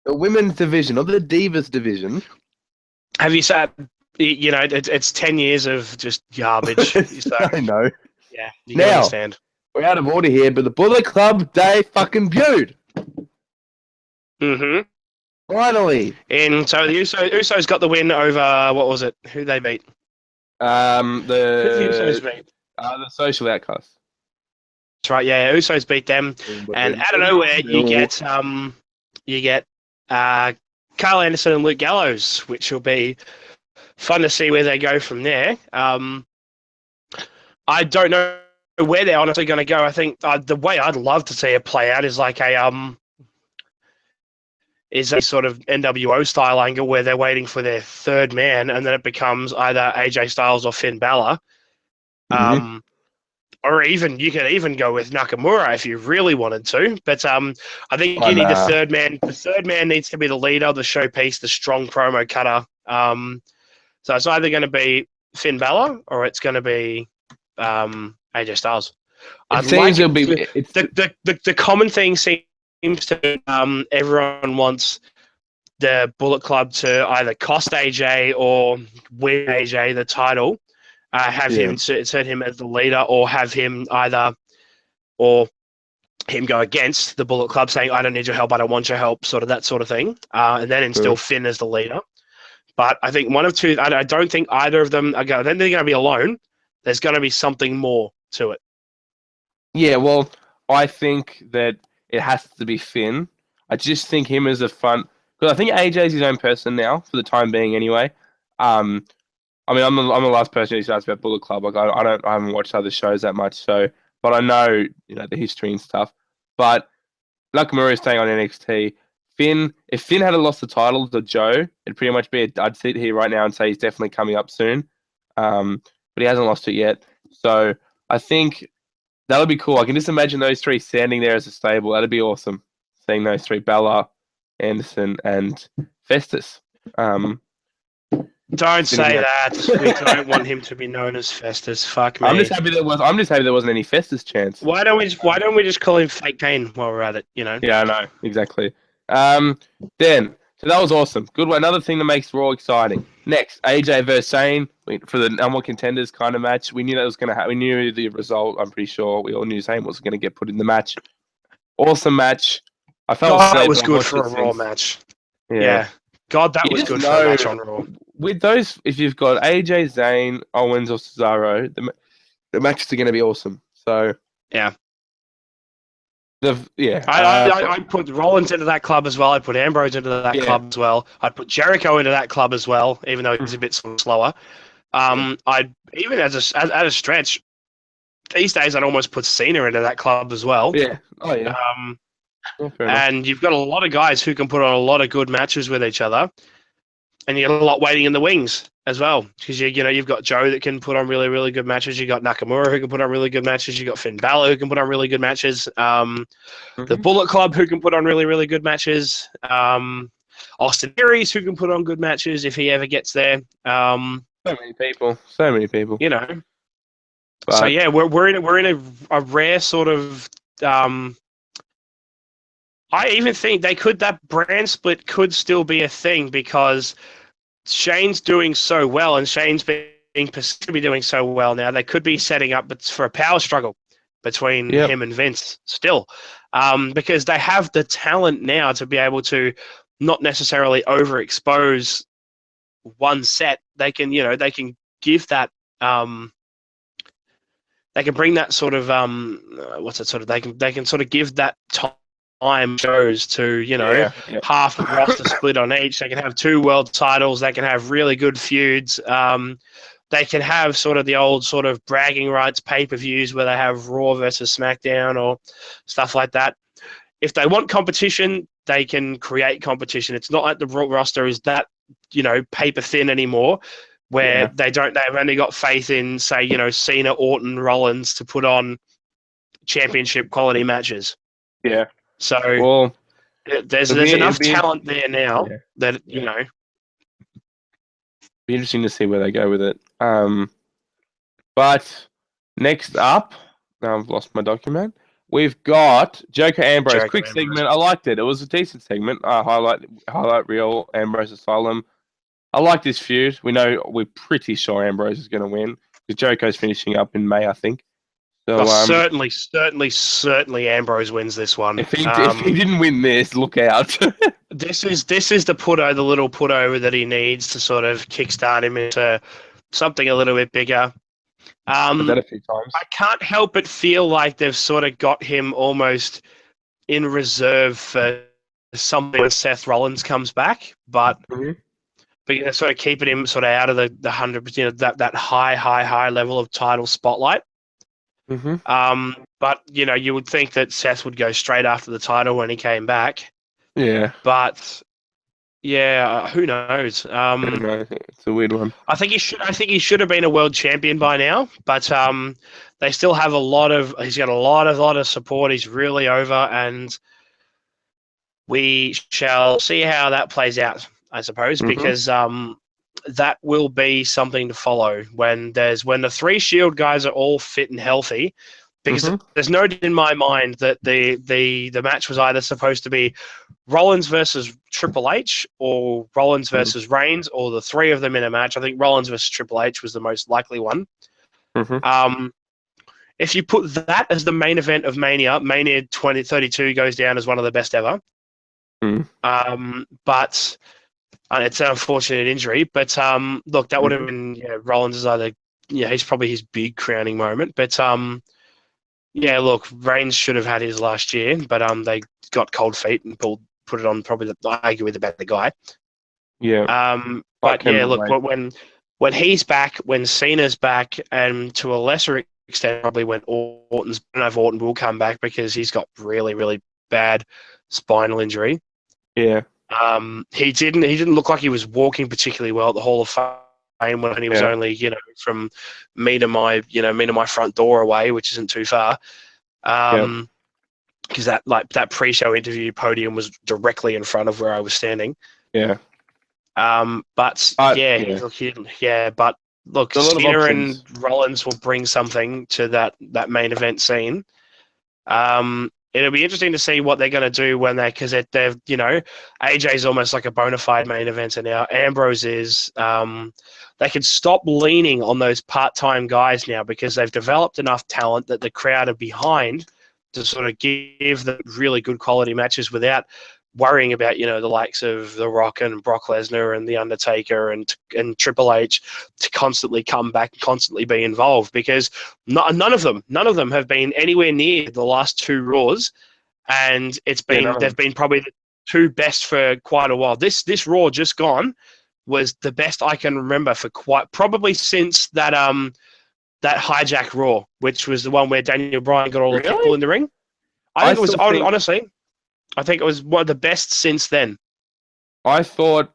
women's division, or the Divas division. Have you said? It's 10 years of just garbage. So, I know. Yeah, you can understand. We're out of order here, but the Bullet Club Day fucking feud. Finally. And so the Usos got the win over, what was it? Who they beat? The Usos beat? The Social Outcasts. right. Yeah, Usos beat them, and out of nowhere you get Carl Anderson and Luke Gallows, which will be fun to see where they go from there. I don't know where they're honestly going to go. I think the way I'd love to see it play out is like a sort of NWO style angle where they're waiting for their third man, and then it becomes either AJ Styles or Finn Balor. Or even you could even go with Nakamura if you really wanted to. But I think you need the third man. The third man needs to be the leader, the showpiece, the strong promo cutter. So it's either going to be Finn Balor or it's going to be AJ Styles. The common thing seems to be everyone wants the Bullet Club to either cost AJ or win AJ the title. Him set him as the leader, or have him or him go against the Bullet Club, saying, "I don't need your help, I don't want your help," sort of that sort of thing, and then instill Finn as the leader. But I think one of two. I don't think either of them are going. Then they're going to be alone. There's going to be something more to it. Yeah, well, I think that it has to be Finn. I just think him as a fun, because I think AJ's his own person now for the time being, anyway. I mean, I'm the last person who starts about Bullet Club. Like, I haven't watched other shows that much, but I know, the history and stuff. But Nakamura is staying on NXT. If Finn had lost the title to Joe, it'd pretty much be I'd sit here right now and say he's definitely coming up soon. But he hasn't lost it yet. So I think that'll be cool. I can just imagine those three standing there as a stable. That'd be awesome. Seeing those three, Balor, Anderson, and Festus. Don't say that. We don't want him to be known as Festus. Fuck me. I'm just happy there wasn't any Festus chance. Why don't we just call him Fake Kane while we're at it? Yeah, I know exactly. Then so that was awesome. Good one. Another thing that makes Raw exciting. Next, AJ versus Zayn for the number one contenders kind of match. We knew that was going to happen. We knew the result. I'm pretty sure we all knew Zayn was going to get put in the match. Awesome match. I felt that was good for a Raw match. Yeah. God, that was good for a match on Raw. With those, if you've got AJ, Zayn, Owens, or Cesaro, the matches are going to be awesome. So yeah, I put Rollins into that club as well. I put Ambrose into that club as well. I'd put Jericho into that club as well, even though he's a bit slower. I'd even at a stretch these days, I'd almost put Cena into that club as well. Yeah. Oh yeah. And you've got a lot of guys who can put on a lot of good matches with each other. And you got a lot waiting in the wings as well, because you've got Joe that can put on really, really good matches. You got Nakamura who can put on really good matches. You got Finn Balor who can put on really good matches. The Bullet Club who can put on really, really good matches. Austin Aries who can put on good matches if he ever gets there. So many people. But, so yeah, we're in a rare sort of. I even think that brand split could still be a thing, because Shane's doing so well, and Shane's being perceived to be doing so well now. They could be setting up for a power struggle between him and Vince still, because they have the talent now to be able to not necessarily overexpose one set. They can give that. They can bring that sort of they can sort of give that time shows to half the roster split on each. They can have 2 world titles. They can have really good feuds. They can have sort of the old sort of bragging rights pay-per-views where they have Raw versus SmackDown or stuff like that. If they want competition, they can create competition. It's not like the Raw roster is that paper thin anymore, where they've only got faith in, say, Cena, Orton, Rollins to put on championship quality matches. Yeah. So there's enough talent there now that Be interesting to see where they go with it. But next up, now I've lost my document. We've got Joker Ambrose. Quick segment. I liked it. It was a decent segment. Highlight reel Ambrose Asylum. I like this feud. We're pretty sure Ambrose is going to win, because Jericho's finishing up in May, I think. So, certainly Ambrose wins this one. If he didn't win this, look out. This is the little put over that he needs to sort of kickstart him into something a little bit bigger. Said that a few times. I can't help but feel like they've sort of got him almost in reserve for something when Seth Rollins comes back, but they're sort of keeping him sort of out of the 100%, that high level of title spotlight. But you would think that Seth would go straight after the title when he came back. Yeah. But yeah, who knows? It's a weird one. I think he should have been a world champion by now, but they still have he's got a lot of support. He's really over, and we shall see how that plays out, I suppose, because that will be something to follow when the 3 Shield guys are all fit and healthy. Because there's no doubt in my mind that the match was either supposed to be Rollins versus Triple H or Rollins versus Reigns, or the 3 of them in a match. I think Rollins versus Triple H was the most likely one. If you put that as the main event of Mania 2032 goes down as one of the best ever. But it's an unfortunate injury. But look, that would have been Rollins is either he's probably his big crowning moment. But yeah, look, Reigns should have had his last year, but they got cold feet and put it on probably arguably the better guy. Yeah. But yeah, look, when he's back, when Cena's back, and to a lesser extent probably when Orton's, I don't know if Orton will come back because he's got really, really bad spinal injury. Yeah. He didn't look like he was walking particularly well at the Hall of Fame when he was only, from me to my front door away, which isn't too far. Because that pre-show interview podium was directly in front of where I was standing. Yeah. But look, Cena and Rollins will bring something to that main event scene. It'll be interesting to see what they're going to do because they've AJ's almost like a bona fide main eventer now. Ambrose is. They can stop leaning on those part-time guys now because they've developed enough talent that the crowd are behind to sort of give them really good quality matches without worrying about the likes of The Rock and Brock Lesnar and The Undertaker and Triple H to constantly come back and constantly be involved, because none of them have been anywhere near the last 2 Raws, and they've been probably the 2 best for quite a while. This Raw just gone was the best I can remember for probably since that Hijack Raw, which was the one where Daniel Bryan got all the people in the ring. Honestly, I think it was one of the best since then. I thought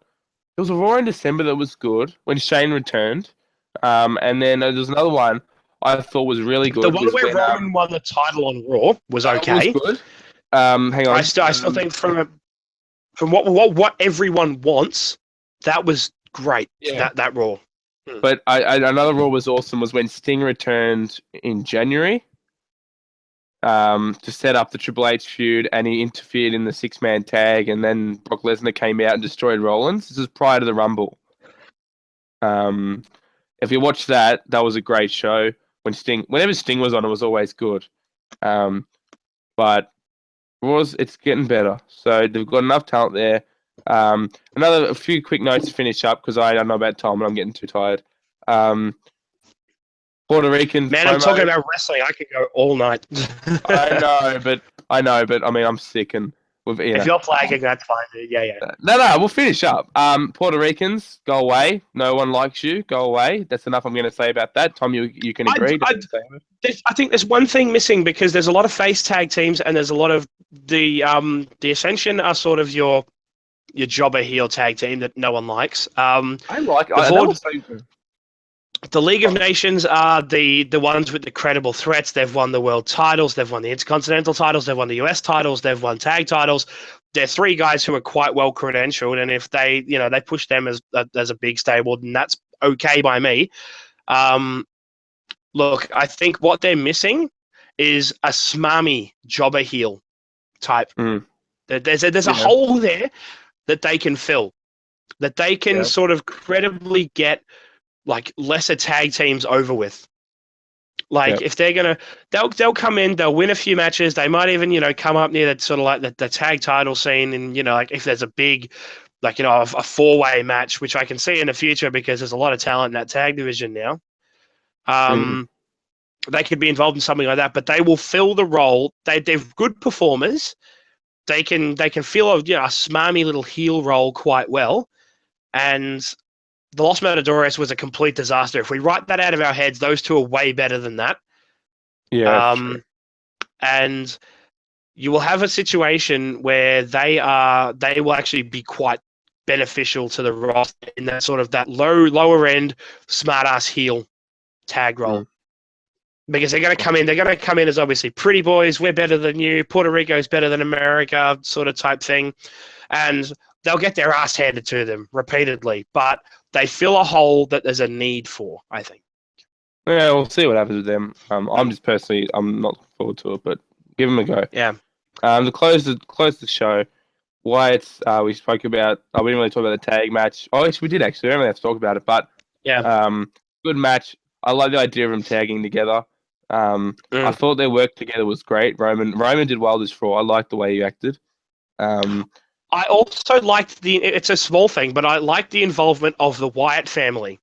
there was a Raw in December that was good when Shane returned. And then there was another one I thought was really good. The one where Roman won the title on Raw was okay. Was good. Hang on. I still think from what everyone wants, that was great. Yeah. That Raw. But another Raw was awesome was when Sting returned in January. To set up the Triple H feud, and he interfered in the 6-man tag, and then Brock Lesnar came out and destroyed Rollins. This is prior to the Rumble. If you watch that was a great show. Whenever Sting was on, it was always good. But it's getting better. So they've got enough talent there. A few quick notes to finish up because I don't know about time and I'm getting too tired. Puerto Rican. Man, I'm talking about wrestling. I could go all night. I know, but I mean, I'm sick and if you're flagging, that's fine. Yeah. No, we'll finish up. Puerto Ricans, go away. No one likes you. Go away. That's enough I'm going to say about that. Tom, you can agree. I think there's one thing missing because there's a lot of face tag teams and there's a lot of the Ascension are sort of your jobber heel tag team that no one likes. I like it. The League of Nations are the ones with the credible threats. They've won the world titles. They've won the Intercontinental titles. They've won the US titles. They've won tag titles. They're 3 guys who are quite well credentialed. And if they push them as a big stable, then that's okay by me. Look, I think what they're missing is a smarmy jobber heel type. There's a hole there that they can fill, that they can sort of credibly get like lesser tag teams over with. If they're gonna, they'll come in, they'll win a few matches. They might even come up near that sort of like the tag title scene, and like if there's a big, a 4-way match, which I can see in the future because there's a lot of talent in that tag division now. They could be involved in something like that, but they will fill the role. They're good performers. They can fill a smarmy little heel role quite well. And the Los Matadores was a complete disaster. If we write that out of our heads, those two are way better than that. Yeah. And you will have a situation where they will actually be quite beneficial to the roster in that sort of that lower end smart ass heel tag role. Because they're going to come in as obviously pretty boys. We're better than you. Puerto Rico's better than America, sort of type thing, and they'll get their ass handed to them repeatedly. But they fill a hole that there's a need for, I think. Yeah, we'll see what happens with them. I'm not looking forward to it, but give them a go. Yeah. To close the show, Wyatt's we spoke about. We didn't really talk about the tag match. Oh, yes, we did actually. We don't really have to talk about it, but good match. I like the idea of them tagging together. I thought their work together was great. Roman did well this Raw. I liked the way he acted. I also liked it's a small thing, but I liked the involvement of the Wyatt family.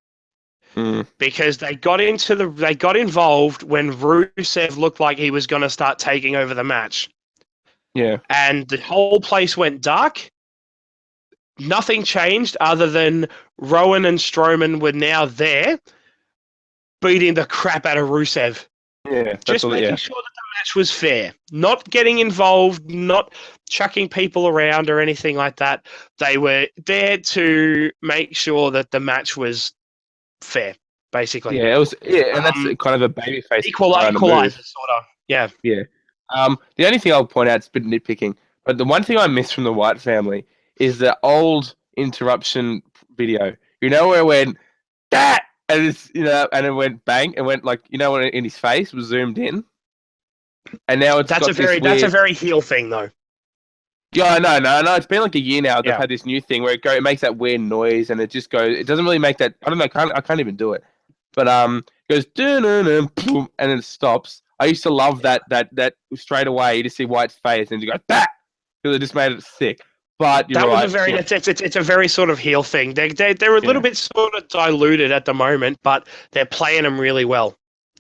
Because they got involved when Rusev looked like he was going to start taking over the match. Yeah. And the whole place went dark. Nothing changed other than Rowan and Strowman were now there, beating the crap out of Rusev. Yeah. Just making sure that the match was fair. Not getting involved, not chucking people around or anything like that. They were there to make sure that the match was fair, basically. Yeah, it was. Yeah, and that's kind of a babyface equalizer, sort of. Yeah. Yeah. The only thing I'll point out is a bit nitpicking, but the one thing I miss from the Wyatt family is the old interruption video. Where it went that, and it's and it went bang, and went like when in his face was zoomed in, and now it's that's a very heel thing though. Yeah, no. It's been like a year now. They've had this new thing where it makes that weird noise, and it just goes. It doesn't really make that. I don't know. I can't even do it. But it goes boom, and then it stops. I used to love that straight away. You just see Wyatt's face, and you go that because it just made it sick. But it's a very sort of heel thing. They're a little bit sort of diluted at the moment, but they're playing them really well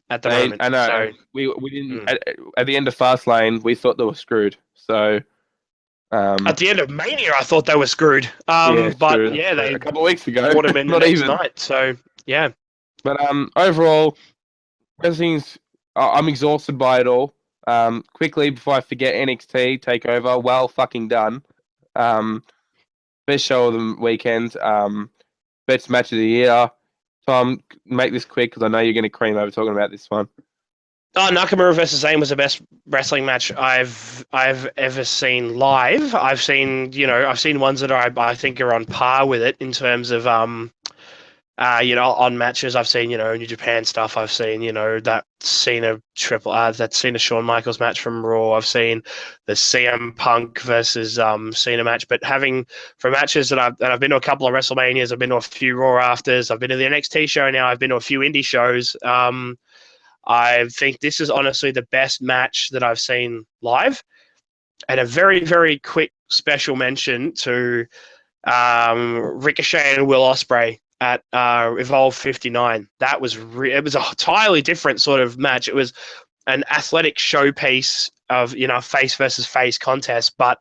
at the moment. I know. So, we didn't at the end of Fastlane. We thought they were screwed. So. At the end of Mania, I thought they were screwed. They a couple of weeks ago, brought them in not the next even night. So yeah. But overall, I'm exhausted by it all. Quickly before I forget, NXT Takeover, well fucking done. Best show of the weekend. Best match of the year. Tom, make this quick because I know you're going to cream over talking about this one. Oh, Nakamura versus Zayn was the best wrestling match I've ever seen live. I've seen ones that I think are on par with it in terms of on matches. I've seen New Japan stuff. I've seen that Cena Shawn Michaels match from Raw. I've seen the CM Punk versus Cena match. But for matches that I've been to a couple of WrestleManias, I've been to a few Raw afters. I've been to the NXT show now. I've been to a few indie shows. I think this is honestly the best match that I've seen live. And a very, very quick special mention to Ricochet and Will Ospreay at Evolve 59. That was it was a entirely different sort of match. It was an athletic showpiece of face versus face contest, but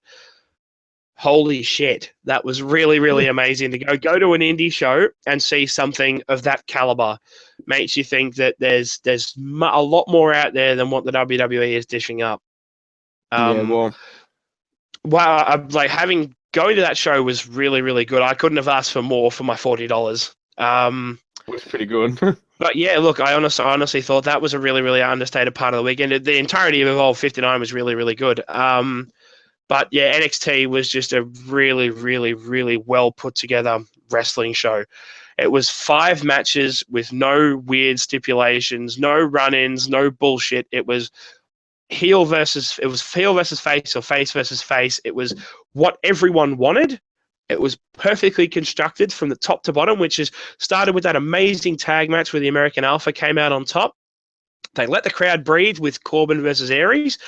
holy shit, that was really, really amazing to go to an indie show and see something of that caliber. Makes you think that there's a lot more out there than what the WWE is dishing up. Going to that show was really, really good. I couldn't have asked for more for my $40. It was pretty good. But yeah, look, I honestly thought that was a really, really understated part of the weekend. The entirety of Evolve 59 was really, really good. But yeah, NXT was just a really, really, really well put together wrestling show. It was 5 matches with no weird stipulations, no run-ins, no bullshit. It was heel versus face or face versus face. It was what everyone wanted. It was perfectly constructed from the top to bottom, which is started with that amazing tag match where the American Alpha came out on top. They let the crowd breathe with Corbin versus Aries.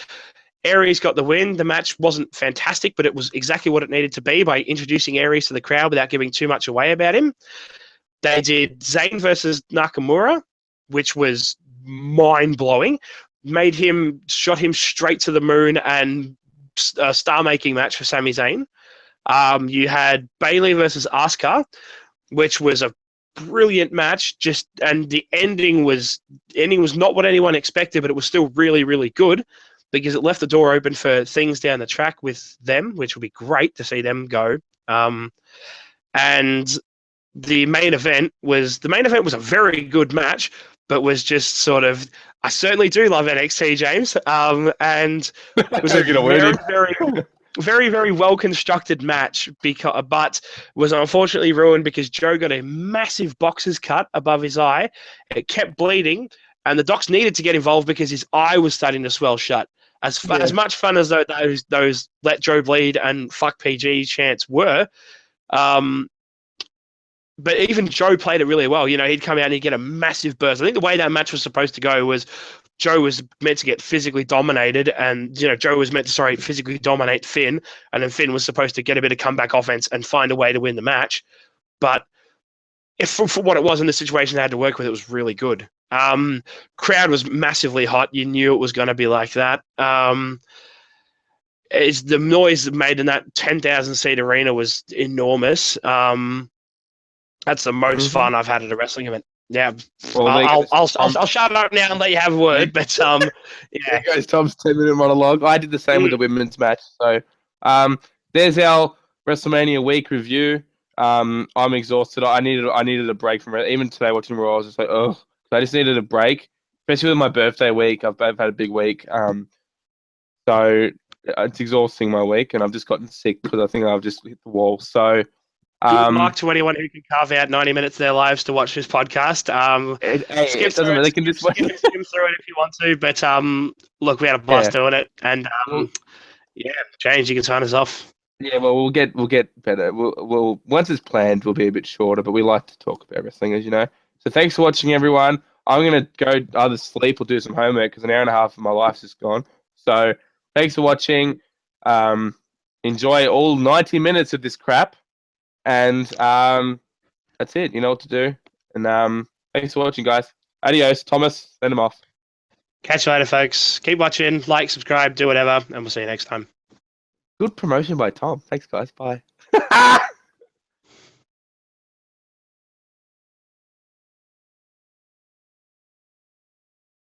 Aries got the win. The match wasn't fantastic, but it was exactly what it needed to be by introducing Aries to the crowd without giving too much away about him. They did Zayn versus Nakamura, which was mind-blowing. Shot him straight to the moon, and a star-making match for Sami Zayn. You had Bayley versus Asuka, which was a brilliant match. And the ending was not what anyone expected, but it was still really, really good because it left the door open for things down the track with them, which would be great to see them go. And the main event was a very good match, but was just sort of. I certainly do love NXT, James, and it was a very, very, very, very well constructed match, but was unfortunately ruined because Joe got a massive boxer's cut above his eye. It kept bleeding, and the docs needed to get involved because his eye was starting to swell shut. As much fun as those let Joe bleed and fuck PG chants were, but even Joe played it really well. He'd come out and he'd get a massive burst. I think the way that match was supposed to go was Joe was meant to get physically dominated, and Joe was meant to physically dominate Finn, and then Finn was supposed to get a bit of comeback offense and find a way to win the match. But for what it was in the situation they had to work with, it was really good. Crowd was massively hot. You knew it was going to be like that. It's the noise made in that 10,000 seat arena was enormous. That's the most fun I've had at a wrestling event. Yeah, well, I'll shut up now and let you have a word. But yeah, there goes Tom's 10-minute monologue. I did the same with the women's match. So there's our WrestleMania week review. I'm exhausted. I needed a break from it. Even today watching Raw, I was just like, oh, I just needed a break, especially with my birthday week. I've had a big week. So it's exhausting my week, and I've just gotten sick because I think I've just hit the wall. So. Good luck to anyone who can carve out 90 minutes of their lives to watch this podcast. Skim through it if you want to, but look, we had a blast doing it, and James, you can sign us off. Yeah, well, we'll get better. We'll once it's planned, we'll be a bit shorter, but we like to talk about wrestling, as you know. So thanks for watching, everyone. I'm gonna go either sleep or do some homework because an hour and a half of my life's just gone. So thanks for watching. Enjoy all 90 minutes of this crap. And that's it. You know what to do. And thanks for watching, guys. Adios. Thomas, send them off. Catch you later, folks. Keep watching. Like, subscribe, do whatever, and we'll see you next time. Good promotion by Tom. Thanks, guys. Bye.